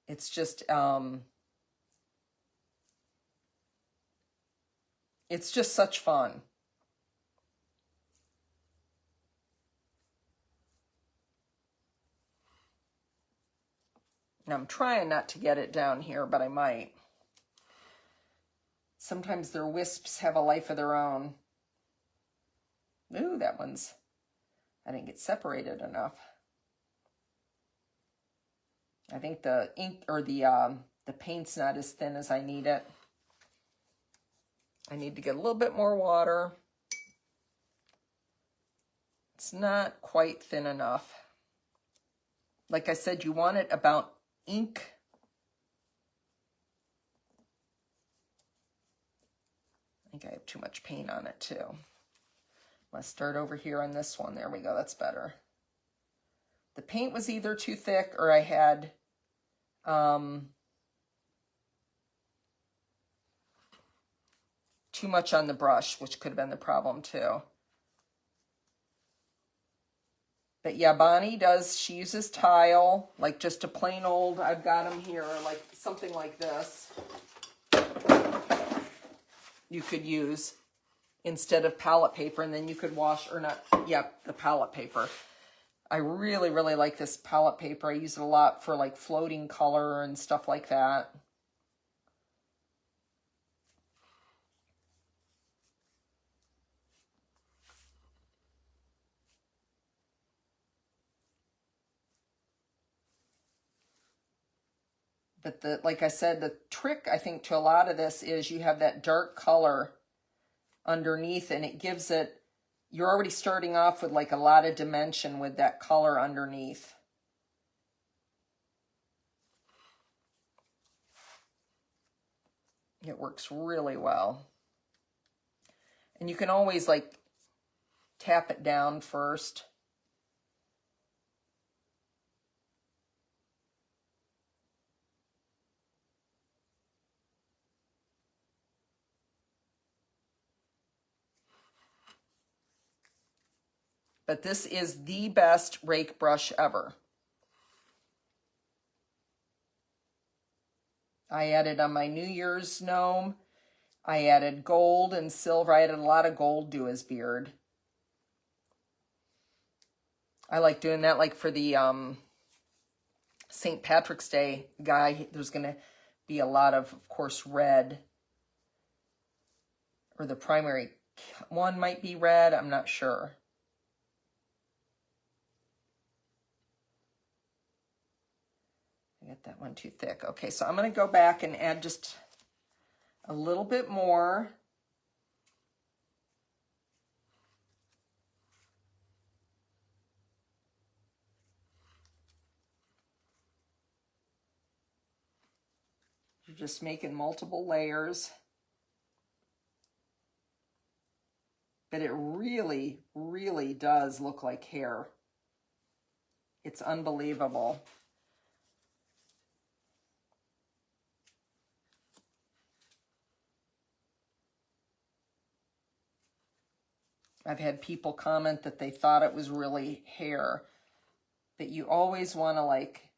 It's just such fun. And I'm trying not to get it down here, but I might. Sometimes their wisps have a life of their own. Ooh, that one's, I didn't get separated enough. I think the ink or the paint's not as thin as I need it. I need to get a little bit more water. It's not quite thin enough. Like I said, you want it about ink. I think I have too much paint on it too. Let's start over here on this one. There we go, that's better. The paint was either too thick or I had too much on the brush, which could have been the problem too. But yeah, Bonnie does, she uses tile, like just a plain old, I've got them here, like something like this. You could use instead of palette paper, and then you could wash, or not, yeah, the palette paper. I really, really like this palette paper. I use it a lot for like floating color and stuff like that. But like I said, the trick, I think, to a lot of this is you have that dark color underneath, and it gives it, you're already starting off with like a lot of dimension with that color underneath. It works really well. And you can always like tap it down first. But this is the best rake brush ever. I added on my New Year's gnome, I added gold and silver. I added a lot of gold to his beard. I like doing that like for the St. Patrick's Day guy, there's going to be a lot of course, red. Or the primary one might be red. I'm not sure. I got that one too thick. Okay, so I'm going to go back and add just a little bit more. You're just making multiple layers. But it really, really does look like hair. It's unbelievable. I've had people comment that they thought it was really hair. But you always want to like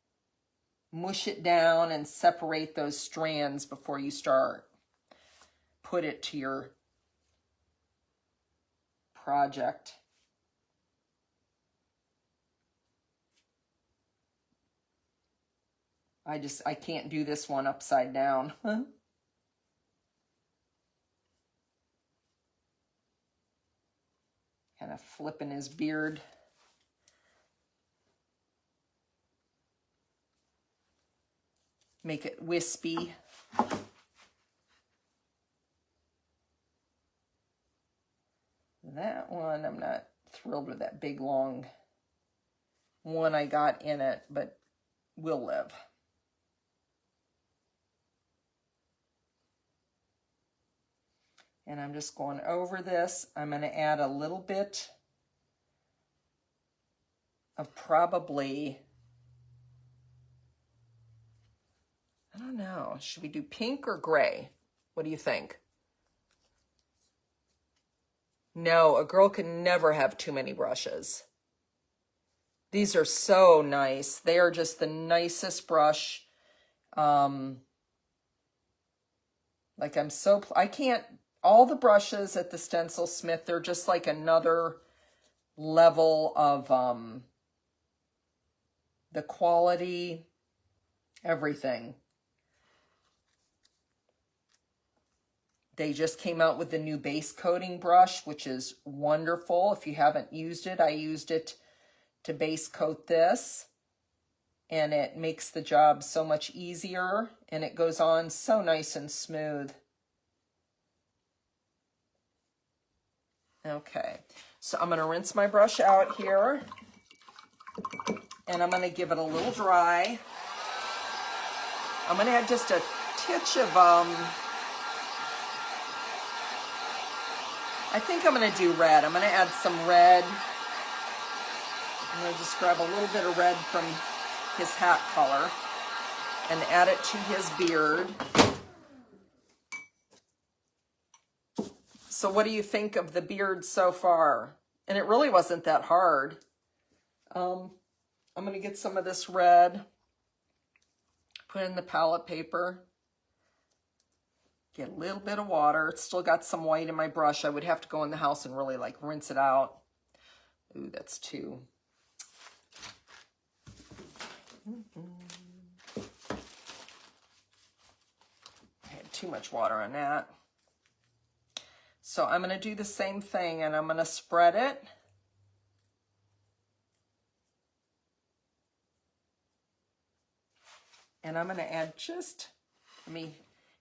mush it down and separate those strands before you start. Put it to your project. I can't do this one upside down. Kind of flipping his beard. Make it wispy. That one, I'm not thrilled with that big long one I got in it, but will live. And I'm just going over this. I'm going to add a little bit of probably, I don't know, should we do pink or gray? What do you think? No, a girl can never have too many brushes. These are so nice. They are just the nicest brush. Like I can't, all the brushes at the Stencil Smith, they're just like another level of the quality, everything. They just came out with the new base coating brush, which is wonderful. If you haven't used it, I used it to base coat this. And it makes the job so much easier. And it goes on so nice and smooth. Okay, so I'm going to rinse my brush out here. And I'm going to give it a little dry. I'm going to add just a titch of, I think I'm going to do red. I'm going to add some red. I'm going to just grab a little bit of red from his hat color and add it to his beard. So what do you think of the beard so far? And it really wasn't that hard. I'm going to get some of this red, put it in the palette paper. Get a little bit of water. It's still got some white in my brush. I would have to go in the house and really like rinse it out. Ooh, that's too. I had too much water on that. So I'm going to do the same thing and I'm going to spread it. And I'm going to add just, let me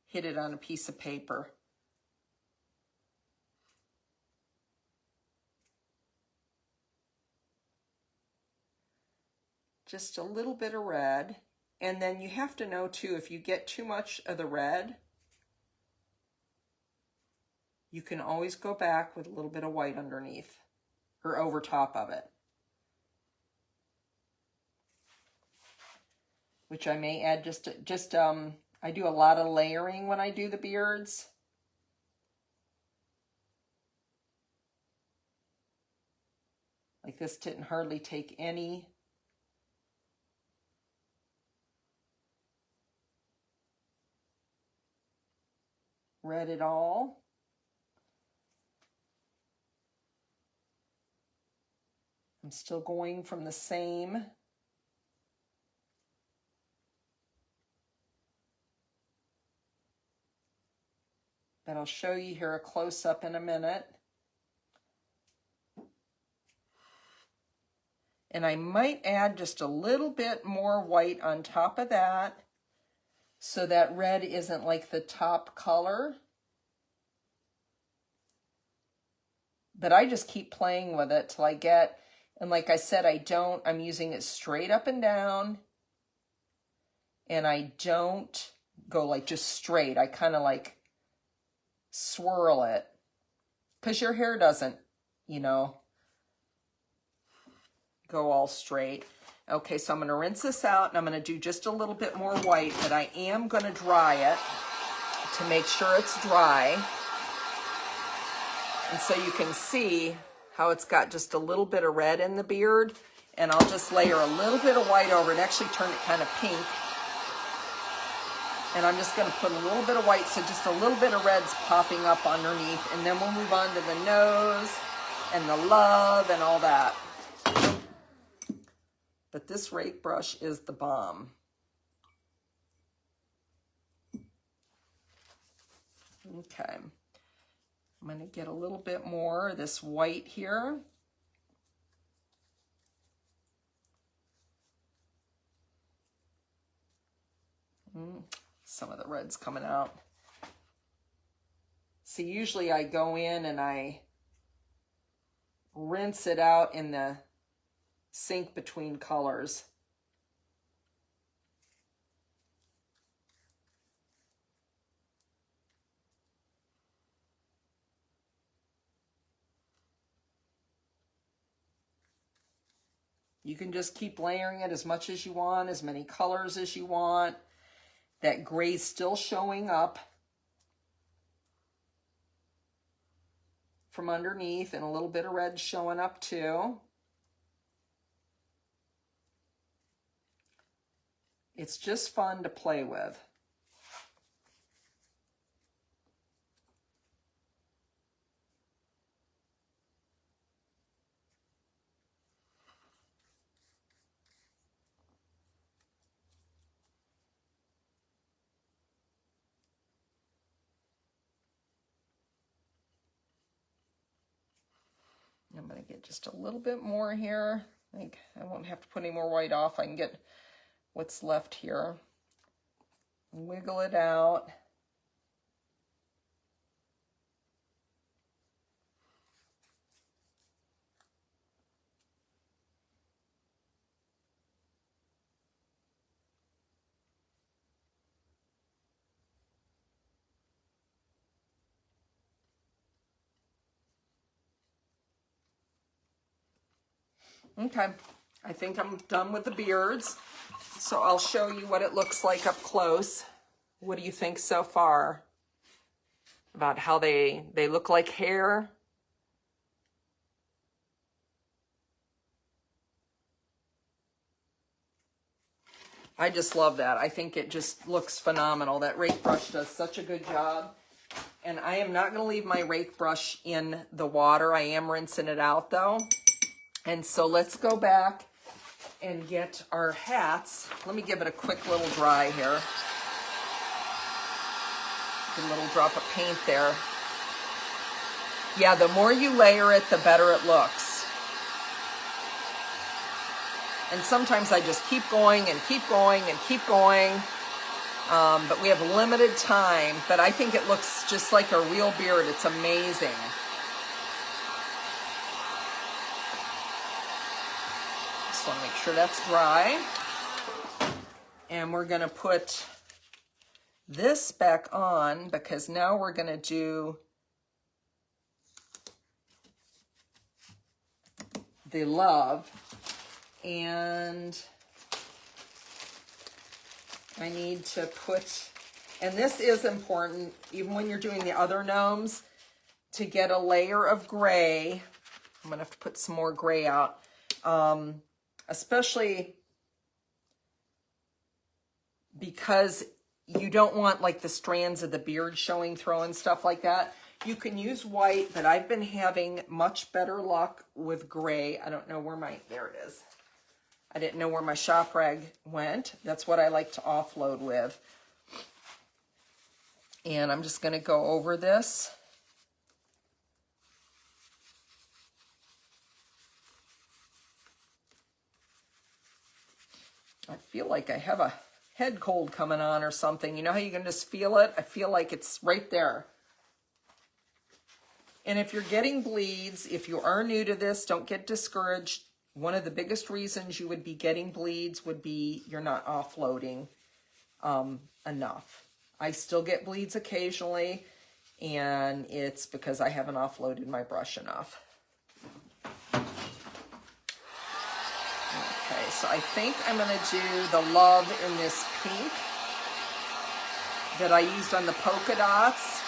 hit it on a piece of paper. Just a little bit of red. And then you have to know too, if you get too much of the red, you can always go back with a little bit of white underneath or over top of it. Which I may add I do a lot of layering when I do the beards. Like this didn't hardly take any red at all. I'm still going from the same but I'll show you here a close-up in a minute. And I might add just a little bit more white on top of that so that red isn't like the top color. But I just keep playing with it till I get, and like I said, I'm using it straight up and down. And I don't go like just straight. I kind of like swirl it because your hair doesn't, you know, go all straight. Okay, so I'm going to rinse this out and I'm going to do just a little bit more white, but I am going to dry it to make sure it's dry. And so you can see how it's got just a little bit of red in the beard, and I'll just layer a little bit of white over it, actually turn it kind of pink. And I'm just going to put a little bit of white, so just a little bit of red's popping up underneath, and then we'll move on to the nose and the love and all that. But this rake brush is the bomb. Okay. I'm going to get a little bit more of this white here. Some of the red's coming out. See, usually I go in and I rinse it out in the sink between colors. You can just keep layering it as much as you want, as many colors as you want. That gray's still showing up from underneath, and a little bit of red showing up too. It's just fun to play with. I'm going to get just a little bit more here. I think I won't have to put any more white off. I can get what's left here. Wiggle it out. Okay, I think I'm done with the beards. So I'll show you what it looks like up close. What do you think so far about how they look like hair? I just love that. I think it just looks phenomenal. That rake brush does such a good job. And I am not going to leave my rake brush in the water. I am rinsing it out though. And so let's go back and get our hats. Let me give it a quick little dry here. A little drop of paint there. Yeah, the more you layer it, the better it looks. And sometimes I just keep going and keep going and keep going. But we have limited time. But I think it looks just like a real beard. It's amazing. Just want to make sure that's dry. And we're going to put this back on because now we're going to do the love. And I need to put, and this is important, even when you're doing the other gnomes, to get a layer of gray. I'm going to have to put some more gray out, especially because you don't want like the strands of the beard showing through and stuff like that. You can use white, but I've been having much better luck with gray. I don't know where there it is. I didn't know where my shop rag went. That's what I like to offload with. And I'm just going to go over this. I feel like I have a head cold coming on or something. You know how you can just feel it? I feel like it's right there. And if you're getting bleeds, if you are new to this, don't get discouraged. One of the biggest reasons you would be getting bleeds would be you're not offloading enough. I still get bleeds occasionally, and it's because I haven't offloaded my brush enough. Okay, so I think I'm going to do the love in this pink that I used on the polka dots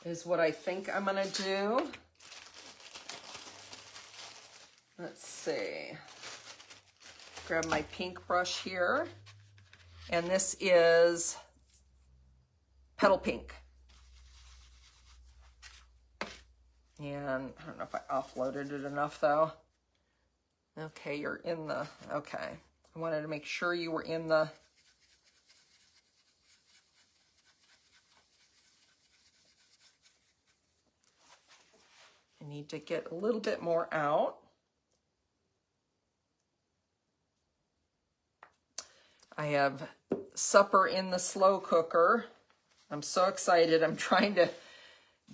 is what I think I'm going to do. Let's see. Grab my pink brush here. And this is Petal Pink. And I don't know if I offloaded it enough though. Okay, you're in the, okay. I wanted to make sure you were in the, I need to get a little bit more out. I have supper in the slow cooker. I'm so excited. I'm trying to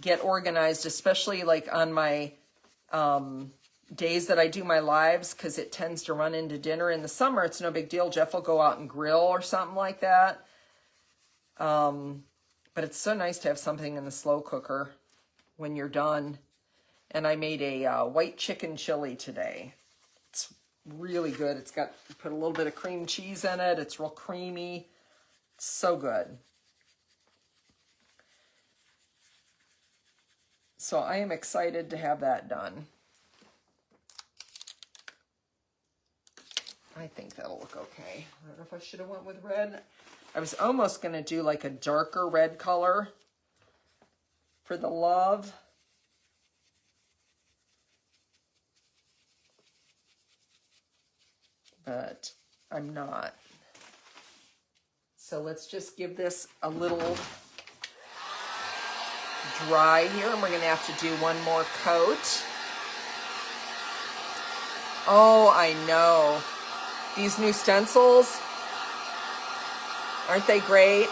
get organized, especially like on my days that I do my lives, because it tends to run into dinner. In the summer, it's no big deal. Jeff will go out and grill or something like that. But it's so nice to have something in the slow cooker when you're done. And I made a white chicken chili today. It's really good. It's got, put a little bit of cream cheese in it. It's real creamy. It's so good. So I am excited to have that done. I think that'll look okay. I don't know if I should have went with red. I was almost going to do like a darker red color for the love. But I'm not. So let's just give this a little dry here, and we're going to have to do one more coat. Oh, I know. These new stencils, aren't they great?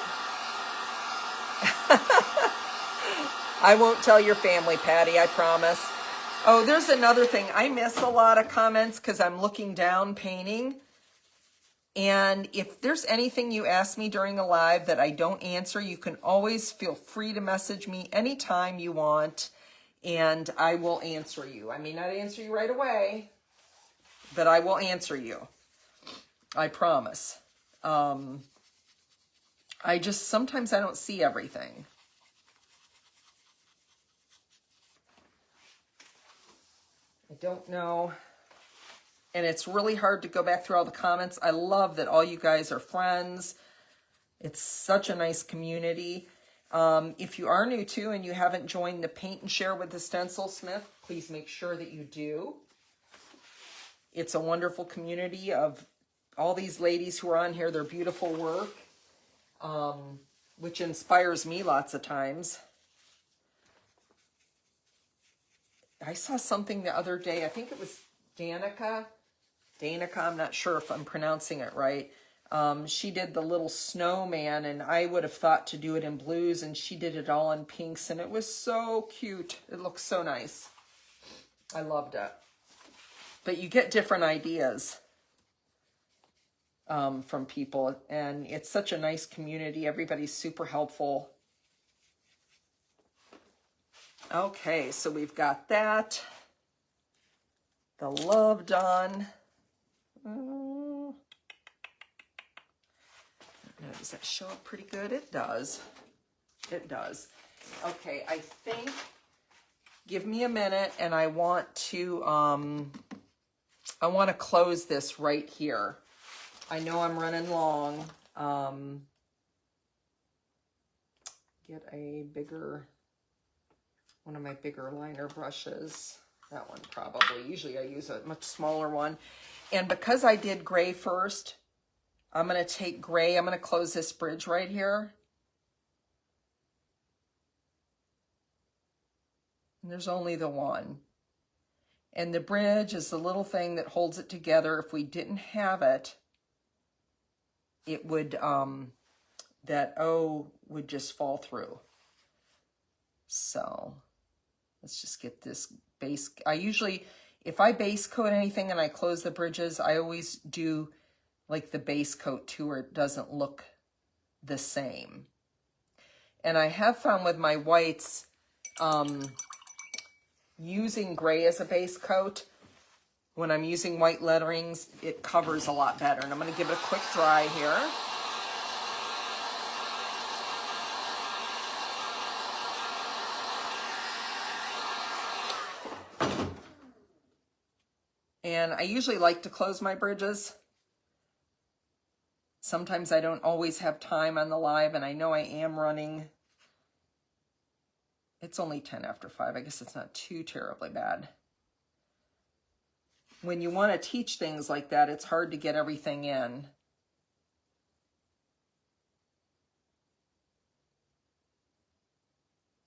I won't tell your family, Patty, I promise. Oh, there's another thing. I miss a lot of comments because I'm looking down painting. And if there's anything you ask me during a live that I don't answer, you can always feel free to message me anytime you want, and I will answer you. I may not answer you right away, but I will answer you. I promise. Sometimes I don't see everything. I don't know. And it's really hard to go back through all the comments. I love that all you guys are friends. It's such a nice community. If you are new too and you haven't joined the Paint and Share with the Stencil Smith, please make sure that you do. It's a wonderful community of all these ladies who are on here, their beautiful work, which inspires me lots of times. I saw something the other day, I think it was Danica, I'm not sure if I'm pronouncing it right. She did the little snowman, and I would have thought to do it in blues, and she did it all in pinks, and it was so cute. It looks so nice. I loved it. But you get different ideas from people, and it's such a nice community. Everybody's super helpful. Okay, so we've got that. The love done. Does that show up pretty good? It does. It does. Okay, I think, give me a minute, and I want to close this right here. I know I'm running long. Get a bigger, one of my bigger liner brushes. That one probably. Usually I use a much smaller one. And because I did gray first, I'm going to take gray. I'm going to close this bridge right here. And there's only the one. And the bridge is the little thing that holds it together. If we didn't have it, it would, that O would just fall through. So let's just get this base. I usually, if I base coat anything and I close the bridges, I always do like the base coat too, or it doesn't look the same. And I have found with my whites, using gray as a base coat, when I'm using white letterings, it covers a lot better. And I'm going to give it a quick dry here. And I usually like to close my bridges. Sometimes I don't always have time on the live, and I know I am running. It's only 10 after 5. I guess it's not too terribly bad. When you want to teach things like that, it's hard to get everything in.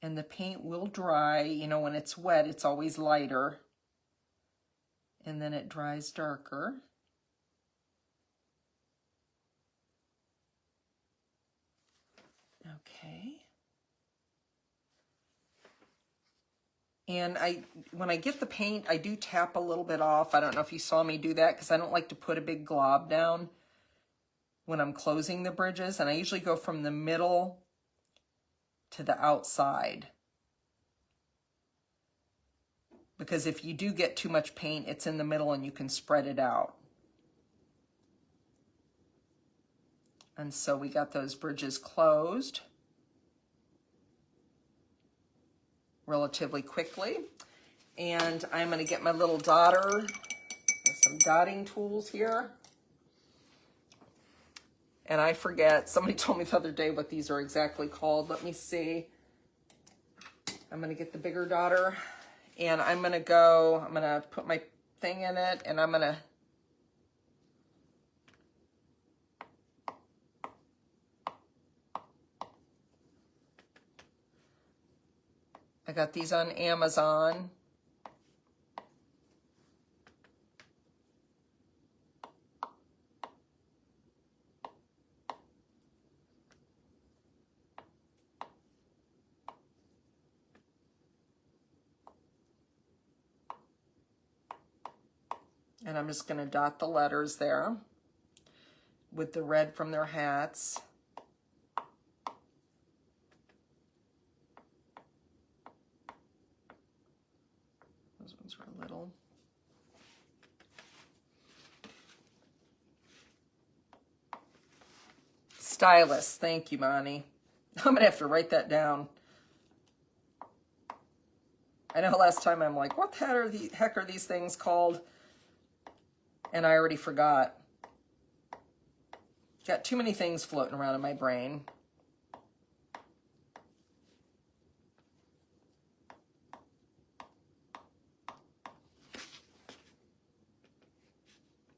And the paint will dry. You know, when it's wet, it's always lighter. And then it dries darker. Okay. And when I get the paint, I do tap a little bit off. I don't know if you saw me do that because I don't like to put a big glob down when I'm closing the bridges. And I usually go from the middle to the outside. Because if you do get too much paint, it's in the middle and you can spread it out. And so we got those bridges closed relatively quickly. And I'm going to get my little dotter, some dotting tools here. And I forget, somebody told me the other day what these are exactly called. Let me see. I'm going to get the bigger dotter. And I'm going to put my thing in it, and I'm going to I got these on Amazon. And I'm just going to dot the letters there with the red from their hats. Those ones were little. Stylus, thank you, Monty. I'm going to have to write that down. I know last time I'm like, what the heck are these things called? And I already forgot. Got too many things floating around in my brain.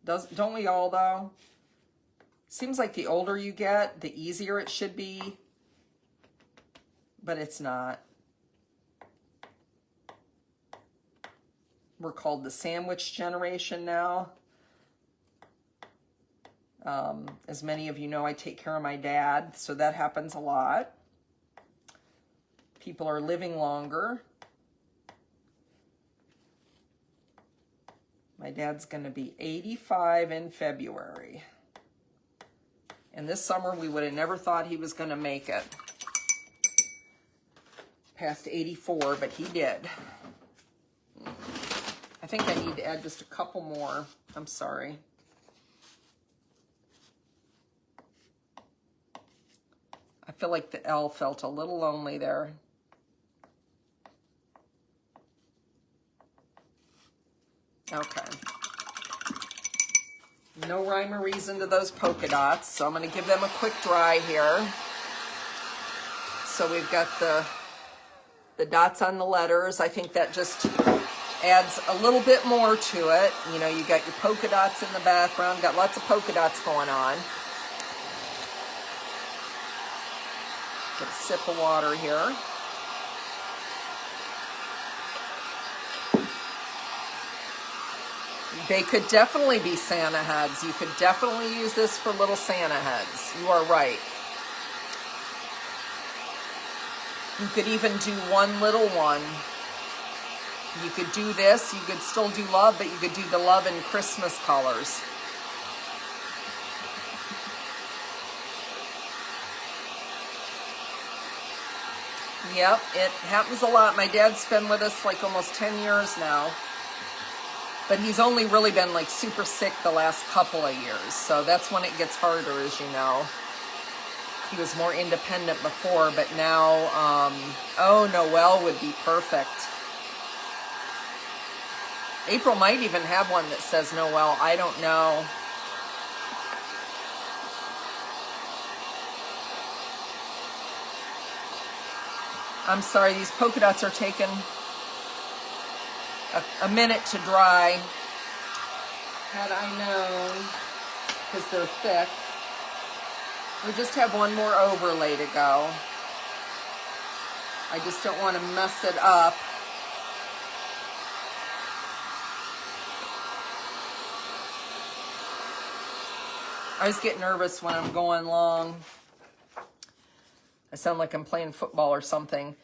Don't we all, though? Seems like the older you get, the easier it should be. But it's not. We're called the sandwich generation now. As many of you know, I take care of my dad, so that happens a lot. People are living longer. My dad's going to be 85 in February. And this summer, we would have never thought he was going to make it past 84, but he did. I think I need to add just a couple more. I'm sorry. I feel like the L felt a little lonely there. Okay. No rhyme or reason to those polka dots, so I'm going to give them a quick dry here. So we've got the dots on the letters. I think that just adds a little bit more to it. You know, you got your polka dots in the background, got lots of polka dots going on. Get a sip of water here. They could definitely be Santa heads. You could definitely use this for little Santa heads. You are right. You could even do one little one. You could do this. You could still do love, but you could do the love in Christmas colors. Yep, it happens a lot. My dad's been with us like almost 10 years now. But he's only really been like super sick the last couple of years. So that's when it gets harder, as you know. He was more independent before, but now, oh, Noel would be perfect. April might even have one that says Noel. I don't know. I'm sorry, these polka dots are taking a minute to dry. Had I known, because they're thick. We just have one more overlay to go. I just don't want to mess it up. I always get nervous when I'm going long. I sound like I'm playing football or something.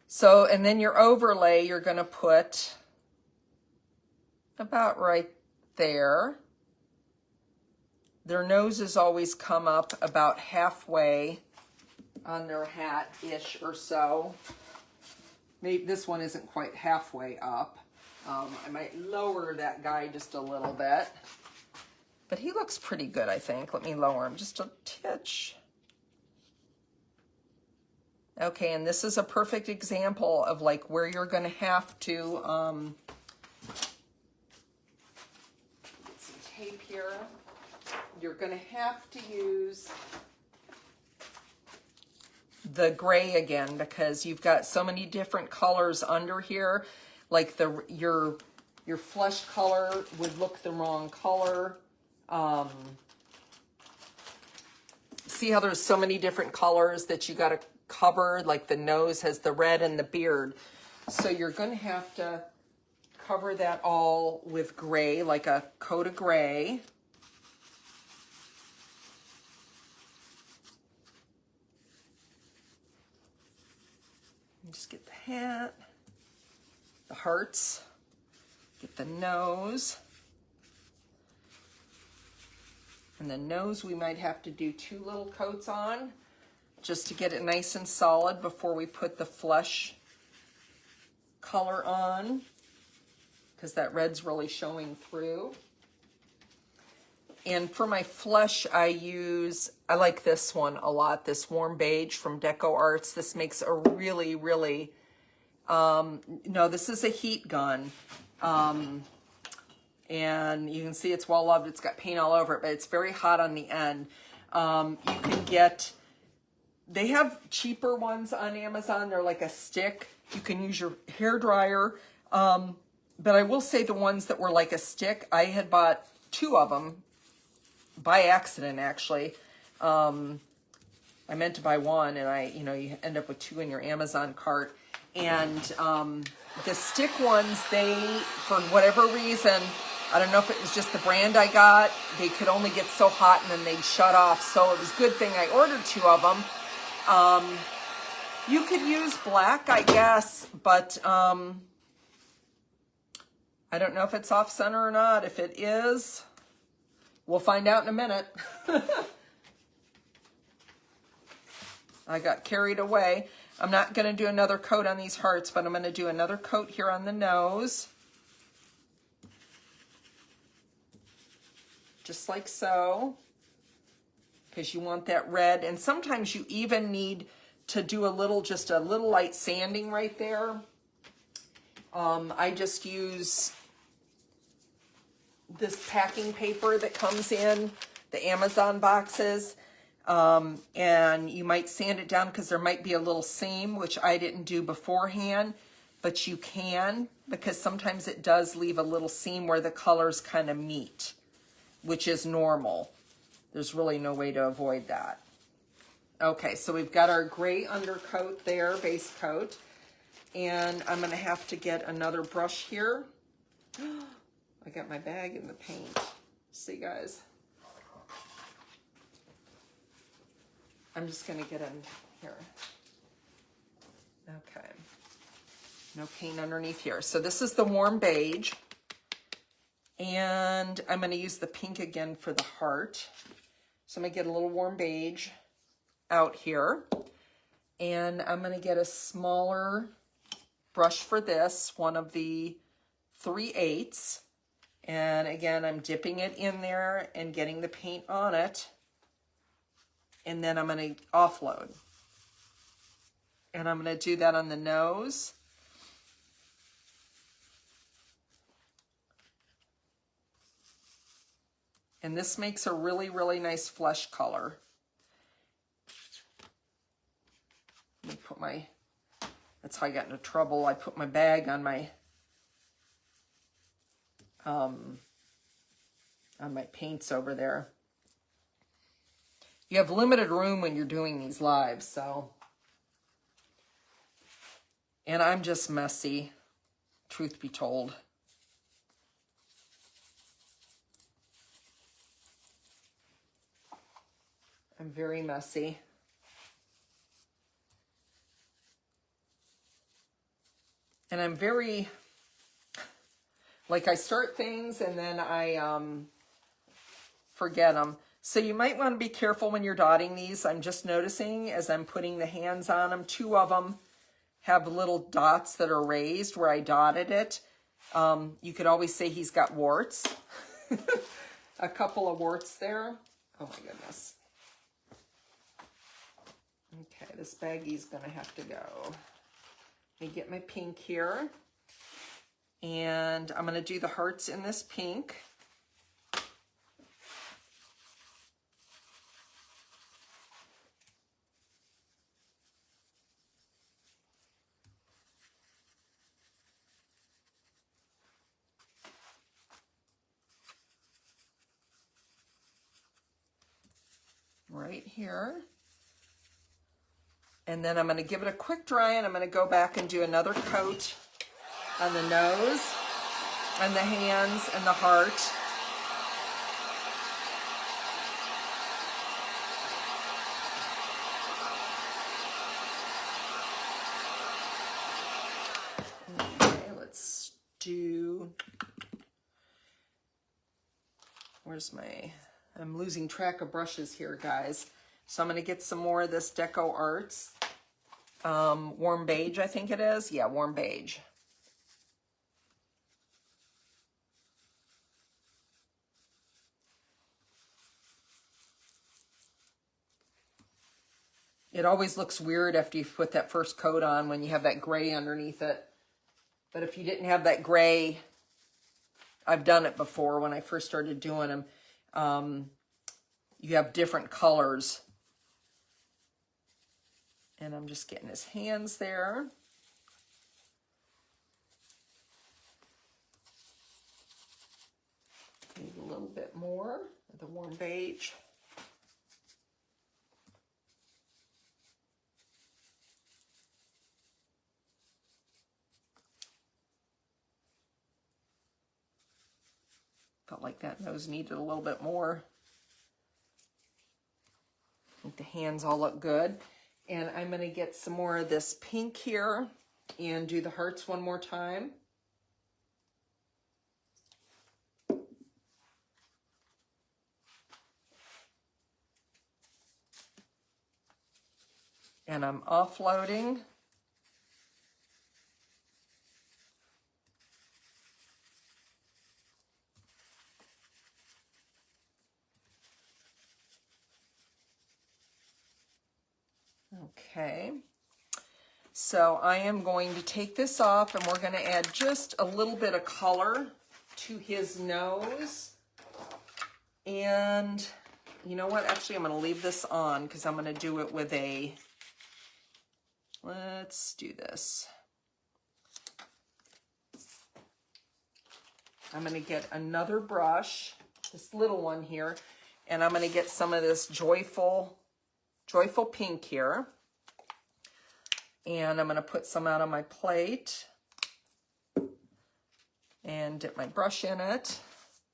So, and then your overlay, you're going to put about right there. Their noses always come up about halfway on their hat-ish or so. Maybe this one isn't quite halfway up. I might lower that guy just a little bit. But he looks pretty good, I think. Let me lower him just a titch. Okay, and this is a perfect example of like where you're going to have to get some tape here. You're going to have to use the gray again because you've got so many different colors under here. Like your flesh color would look the wrong color. See how there's so many different colors that you got to cover, like the nose has the red and the beard. So you're going to have to cover that all with gray, like a coat of gray. Just get the hat, the hearts, get the nose. And the nose we might have to do 2 little coats on just to get it nice and solid before we put the flesh color on, because that red's really showing through. And for my flesh, I like this one a lot, this warm beige from Deco Arts. This makes a really, really, no, this is a heat gun. And you can see it's well loved. It's got paint all over it, but it's very hot on the end. You can get, they have cheaper ones on Amazon. They're like a stick. You can use your hair dryer. But I will say the ones that were like a stick, I had bought 2 of them by accident, actually. I meant to buy 1, and you end up with 2 in your Amazon cart. And the stick ones, they, for whatever reason, I don't know if it was just the brand I got, they could only get so hot and then they'd shut off. So it was a good thing I ordered 2 of them. You could use black, I guess, but I don't know if it's off center or not. If it is, we'll find out in a minute. I got carried away. I'm not going to do another coat on these hearts, but I'm going to do another coat here on the nose. Just like so. Because you want that red. And sometimes you even need to do just a little light sanding right there. I just use this packing paper that comes in the Amazon boxes. And you might sand it down because there might be a little seam, which I didn't do beforehand, but you can, because sometimes it does leave a little seam where the colors kind of meet, which is normal. There's really no way to avoid that. Okay, so we've got our gray undercoat there, base coat, and I'm going to have to get another brush here. I got my bag in the paint. See, guys? I'm just going to get in here. Okay. No paint underneath here. So this is the warm beige. And I'm going to use the pink again for the heart. So I'm going to get a little warm beige out here. And I'm going to get a smaller brush for this, one of the 3/8. And again, I'm dipping it in there and getting the paint on it. And then I'm going to offload. And I'm going to do that on the nose. And this makes a really, really nice flesh color. Let me put my, that's how I got into trouble. I put my bag on my paints over there. You have limited room when you're doing these lives, so. And I'm just messy, truth be told. I'm very messy. And I'm very, like, I start things and then I forget them. So you might want to be careful when you're dotting these. I'm just noticing as I'm putting the hands on them, 2 of them have little dots that are raised where I dotted it. You could always say he's got warts. A couple of warts there. Oh my goodness. Okay, this baggie's gonna have to go. Let me get my pink here. And I'm gonna do the hearts in this pink. Right here. And then I'm going to give it a quick dry and I'm going to go back and do another coat on the nose and the hands and the heart. Okay, let's do, where's my, I'm losing track of brushes here, guys. So I'm going to get some more of this Deco Arts. Warm beige, I think it is. Yeah, warm beige. It always looks weird after you put that first coat on when you have that gray underneath it. But if you didn't have that gray, I've done it before when I first started doing them. You have different colors. And I'm just getting his hands there. Need a little bit more of the warm beige. Felt like that nose needed a little bit more. I think the hands all look good. And I'm going to get some more of this pink here and do the hearts one more time. And I'm offloading. Okay, so I am going to take this off and we're going to add just a little bit of color to his nose. And you know what? Actually, I'm going to leave this on because I'm going to do it with a, let's do this. I'm going to get another brush, this little one here, and I'm going to get some of this joyful pink here. And I'm going to put some out on my plate. and dip my brush in it.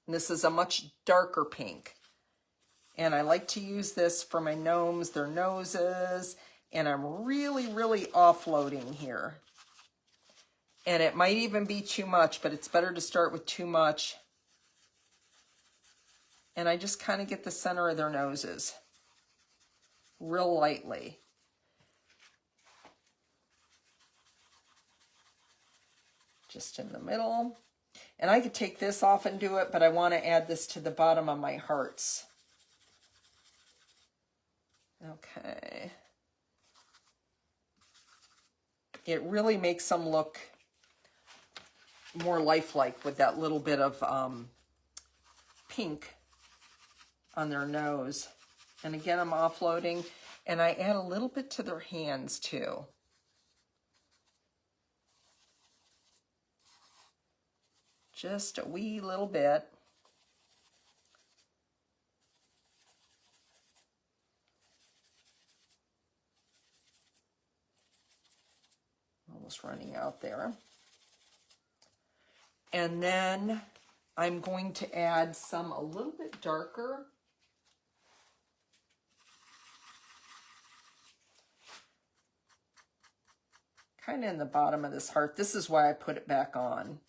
And this is a much darker pink. And I like to use this for my gnomes, their noses, and I'm really, really offloading here. And it might even be too much, but it's better to start with too much. And I just kind of get the center of their noses real lightly. Just in the middle. And I could take this off and do it, but I want to add this to the bottom of my hearts. Okay. It really makes them look more lifelike with that little bit of pink on their nose. And again, I'm offloading, and I add a little bit to their hands too. Just a wee little bit. Almost running out there. And then I'm going to add some a little bit darker. Kind of in the bottom of this heart. This is why I put it back on.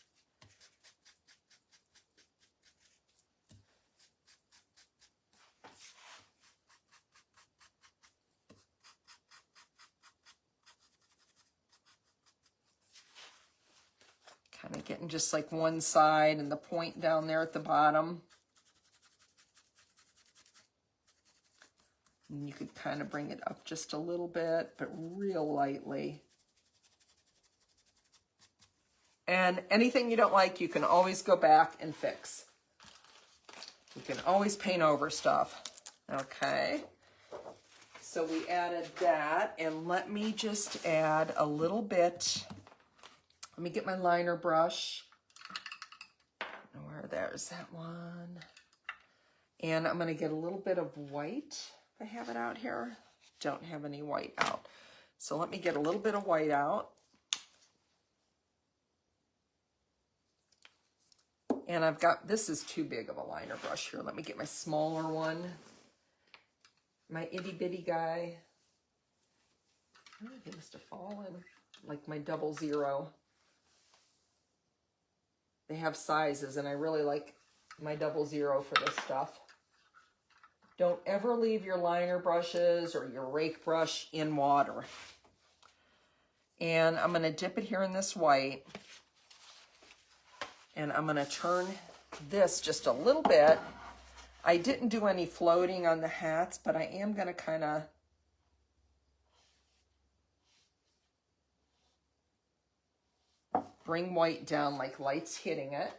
Kind of getting just like one side and the point down there at the bottom. And you could kind of bring it up just a little bit, but real lightly. And anything you don't like, you can always go back and fix. You can always paint over stuff. Okay. So we added that, and let me just add a little bit. Let me get my liner brush. There's that one. And I'm going to get a little bit of white. If I have it out here. Don't have any white out. So let me get a little bit of white out. And I've got, this is too big of a liner brush here. Let me get my smaller one. My itty bitty guy. Oh, he must have fallen. Like my 00. They have sizes, and I really like my 00 for this stuff. Don't ever leave your liner brushes or your rake brush in water. And I'm going to dip it here in this white. And I'm going to turn this just a little bit. I didn't do any floating on the hats, but I am going to kind of bring white down like light's hitting it.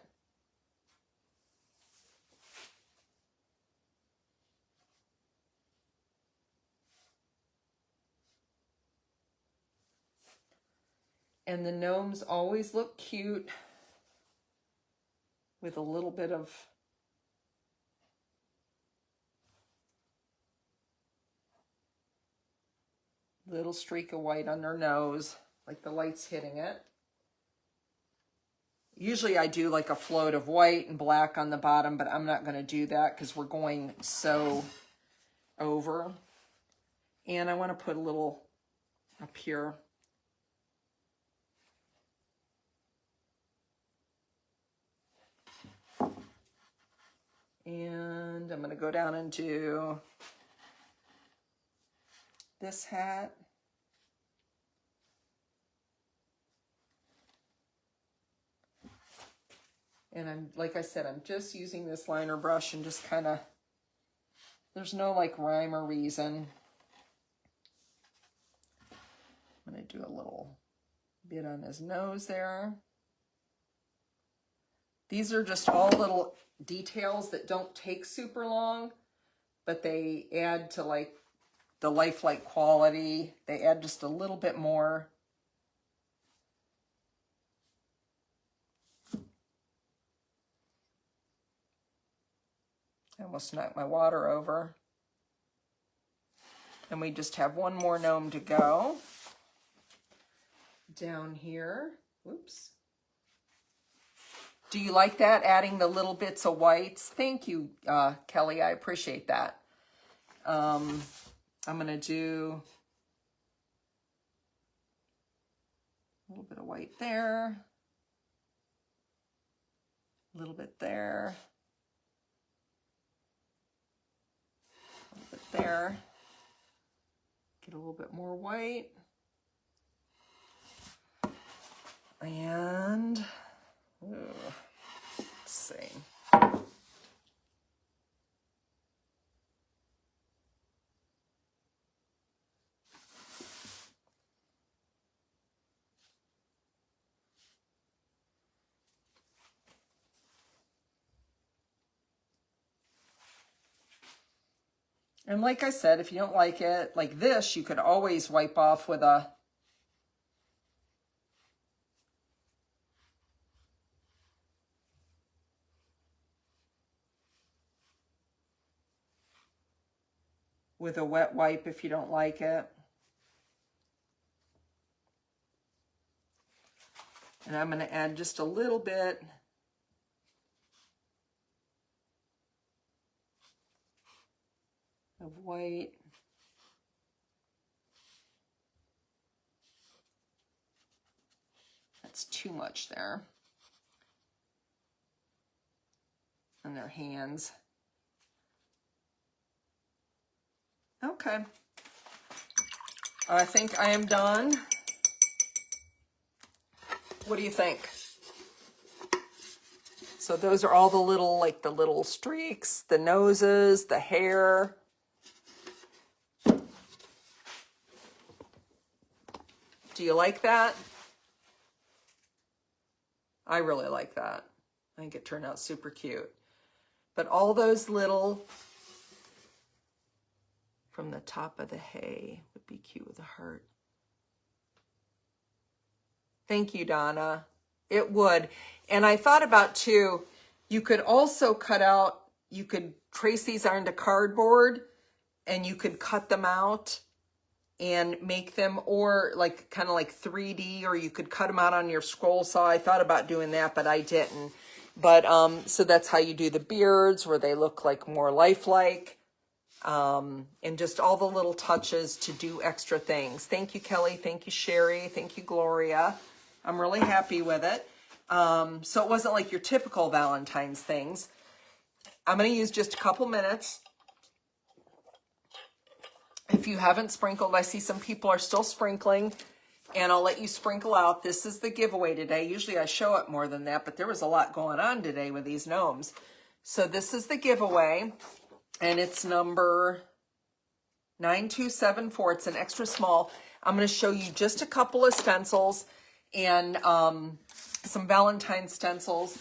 And the gnomes always look cute with a little bit of little streak of white on their nose, like the light's hitting it. Usually I do like a float of white and black on the bottom, but I'm not going to do that because we're going so over. And I want to put a little up here. And I'm going to go down and do this hat. And I'm, like I said, I'm just using this liner brush and just kind of, there's no like rhyme or reason. I'm going to do a little bit on his nose there. These are just all little details that don't take super long, but they add to like the lifelike quality. They add just a little bit more. I almost knocked my water over. And we just have one more gnome to go. Down here. Whoops. Do you like that, adding the little bits of whites? Thank you, Kelly. I appreciate that. I'm going to do a little bit of white there, a little bit there, a little bit there. Get a little bit more white. And, let's see. And like I said, if you don't like it like this, you could always wipe off with a wet wipe if you don't like it. And I'm going to add just a little bit of white. That's too much there. And their hands. Okay. I think I am done. What do you think? So those are all the little, like the little streaks, the noses, the hair. Do you like that? I really like that. I think it turned out super cute. But all those little from the top of the hay would be cute with a heart. Thank you, Donna. It would. And I thought about too, you could also cut out, you could trace these onto cardboard and you could cut them out and make them, or like kind of like 3D, or you could cut them out on your scroll saw. I thought about doing that, but I didn't. But so that's how you do the beards, where they look like more lifelike. And just all the little touches to do extra things. Thank you, Kelly. Thank you, Sherry. Thank you, Gloria. I'm really happy with it. So it wasn't like your typical Valentine's things. I'm going to use just a couple minutes. If you haven't sprinkled, I see some people are still sprinkling, and I'll let you sprinkle out. This is the giveaway today. Usually I show it more than that, but there was a lot going on today with these gnomes. So this is the giveaway, and it's number 9274. It's an extra small. I'm going to show you just a couple of stencils and some Valentine stencils,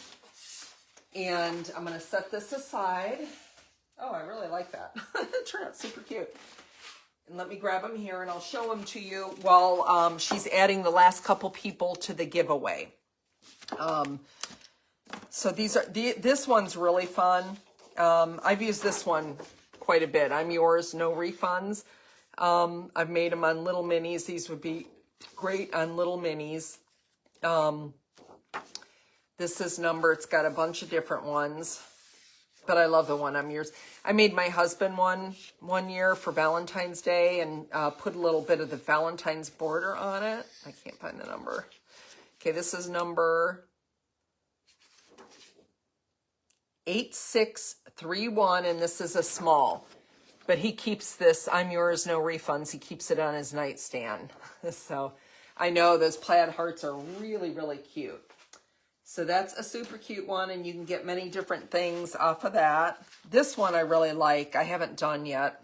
and I'm going to set this aside. Oh, I really like that. It turned out super cute. And let me grab them here and I'll show them to you while she's adding the last couple people to the giveaway. So these are this one's really fun. I've used this one quite a bit. I'm yours, no refunds. I've made them on little minis. These would be great on little minis. This is number, it's got a bunch of different ones, but I love the one I'm yours. I made my husband one year for Valentine's Day and put a little bit of the Valentine's border on it. I can't find the number. Okay, this is number 8631, and this is a small. But he keeps this, I'm yours, no refunds. He keeps it on his nightstand. So I know those plaid hearts are really, really cute. So that's a super cute one, and you can get many different things off of that. This one I really like. I haven't done yet,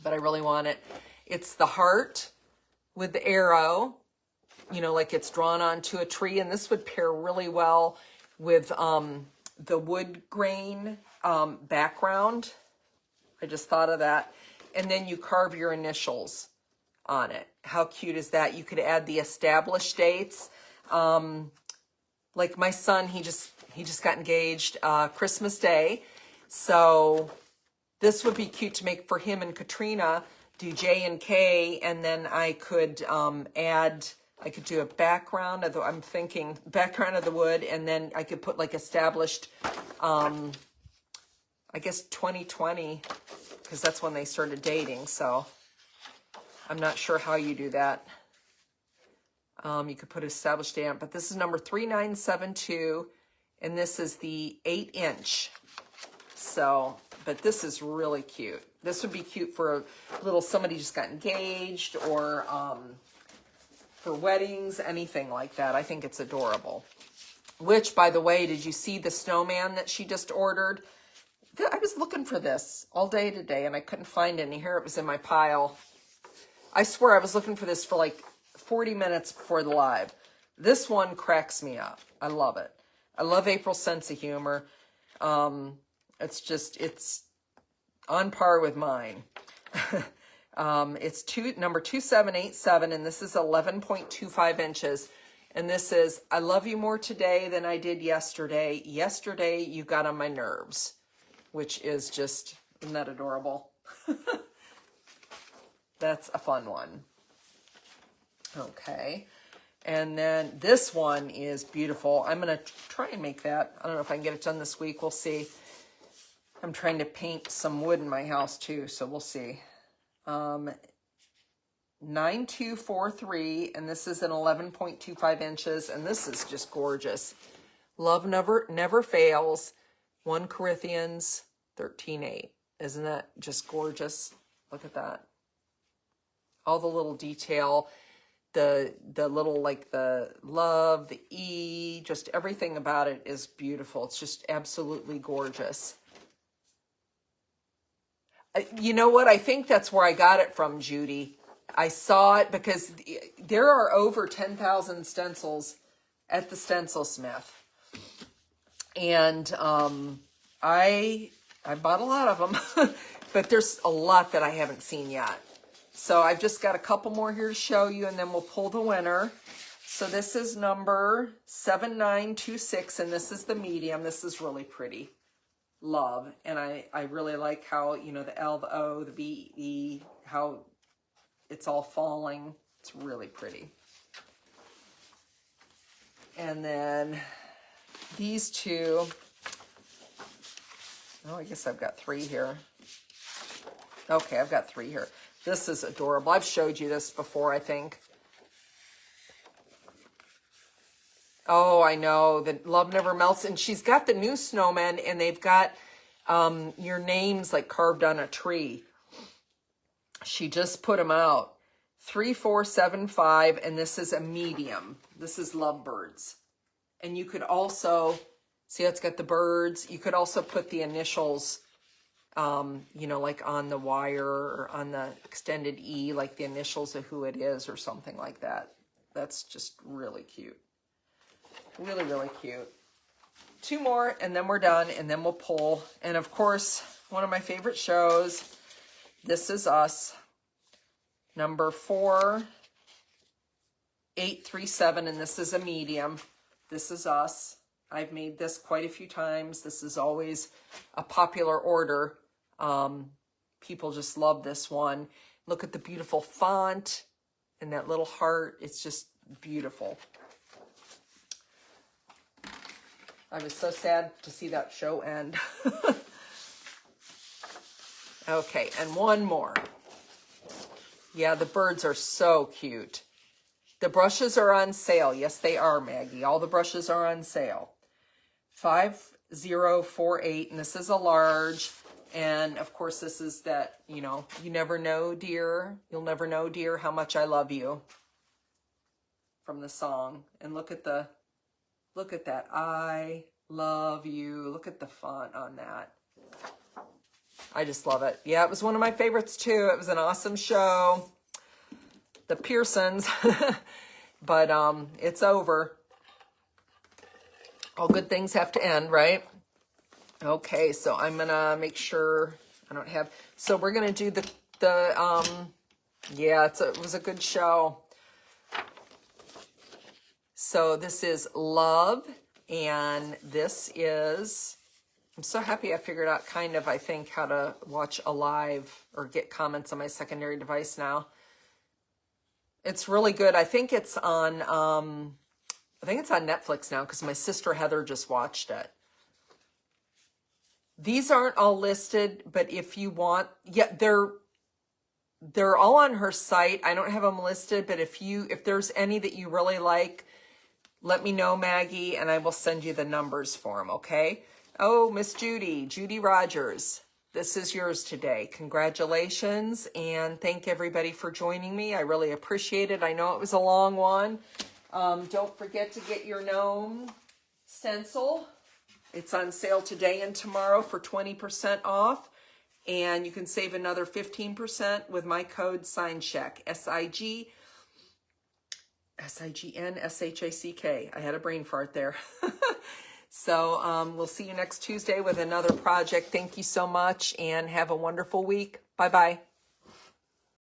but I really want it. It's the heart with the arrow, you know, like it's drawn onto a tree, and this would pair really well with the wood grain background. I just thought of that. And then you carve your initials on it. How cute is that? You could add the established dates. Like my son, he just got engaged Christmas Day. So this would be cute to make for him and Katrina, do J and K, and then I could add I could do a background of the, I'm thinking background of the wood, and then I could put like established, I guess 2020, because that's when they started dating. So I'm not sure how you do that. You could put established stamp, but this is number 3972, and this is the 8-inch. So, but this is really cute. This would be cute for a little, somebody just got engaged, or for weddings, anything like that. I think it's adorable. Which, by the way, did you see the snowman that she just ordered? I was looking for this all day today, and I couldn't find any. Here it was in my pile. I swear I was looking for this for like 40 minutes before the live. This one cracks me up. I love it. I love April's sense of humor. It's on par with mine. It's number 2787, and this is 11.25 inches. And this is, I love you more today than I did yesterday. Yesterday, you got on my nerves, which is just, isn't that adorable? That's a fun one. Okay. And then this one is beautiful. I'm going to try and make that. I don't know if I can get it done this week. We'll see. I'm trying to paint some wood in my house too, so we'll see. 9243, and this is an 11.25 inches, and this is just gorgeous. Love never fails. 1 Corinthians 13:8. Isn't that just gorgeous? Look at that. All the little detail, the little, like the love, the E, just everything about it is beautiful. It's just absolutely gorgeous. You know what? I think that's where I got it from, Judy. I saw it because there are over 10,000 stencils at the Stencil Smith. And I bought a lot of them, but there's a lot that I haven't seen yet. So I've just got a couple more here to show you, and then we'll pull the winner. So this is number 7926, and this is the medium. This is really pretty. Love. And I really like how, you know, the L, the O, the B, E, how it's all falling. It's really pretty. And then these two, oh, I guess I've got 3 here. Okay, I've got 3 here. This is adorable. I've showed you this before, I think. Oh, I know. The Love Never Melts. And she's got the new snowmen, and they've got your names like carved on a tree. She just put them out. 3475, and this is a medium. This is Lovebirds. And you could also, see how it's got the birds? You could also put the initials, you know, like on the wire or on the extended E, like the initials of who it is or something like that. That's just really cute. Really, really cute. 2 more, and then we're done, and then we'll pull. And of course, one of my favorite shows, This Is Us, number 4837, and this is a medium. This Is Us. I've made this quite a few times. This is always a popular order. People just love this one. Look at the beautiful font and that little heart. It's just beautiful. I was so sad to see that show end. Okay, and one more. Yeah, the birds are so cute. The brushes are on sale. Yes, they are, Maggie. All the brushes are on sale. 5048, and this is a large. And of course, this is that, you know, you never know, dear. You'll never know, dear, how much I love you. From the song. And look at that. I love you. Look at the font on that. I just love it. Yeah, it was one of my favorites too. It was an awesome show. The Pearsons. But it's over. All good things have to end, right? Okay, so I'm gonna make sure I don't have, so we're gonna do yeah, it was a good show. So this is Love, and this is, I'm so happy I figured out kind of, I think, how to watch a live or get comments on my secondary device now. It's really good. I think it's on Netflix now because my sister Heather just watched it. These aren't all listed, but if you want, yeah, they're all on her site. I don't have them listed, but if there's any that you really like, let me know, Maggie, and I will send you the numbers for them, okay? Oh, Miss Judy Rogers, this is yours today. Congratulations, and thank everybody for joining me. I really appreciate it. I know it was a long one. Don't forget to get your Gnome stencil. It's on sale today and tomorrow for 20% off. And you can save another 15% with my code SIGNSHACK, SIGNSHACK. I had a brain fart there. So we'll see you next Tuesday with another project. Thank you so much and have a wonderful week. Bye-bye.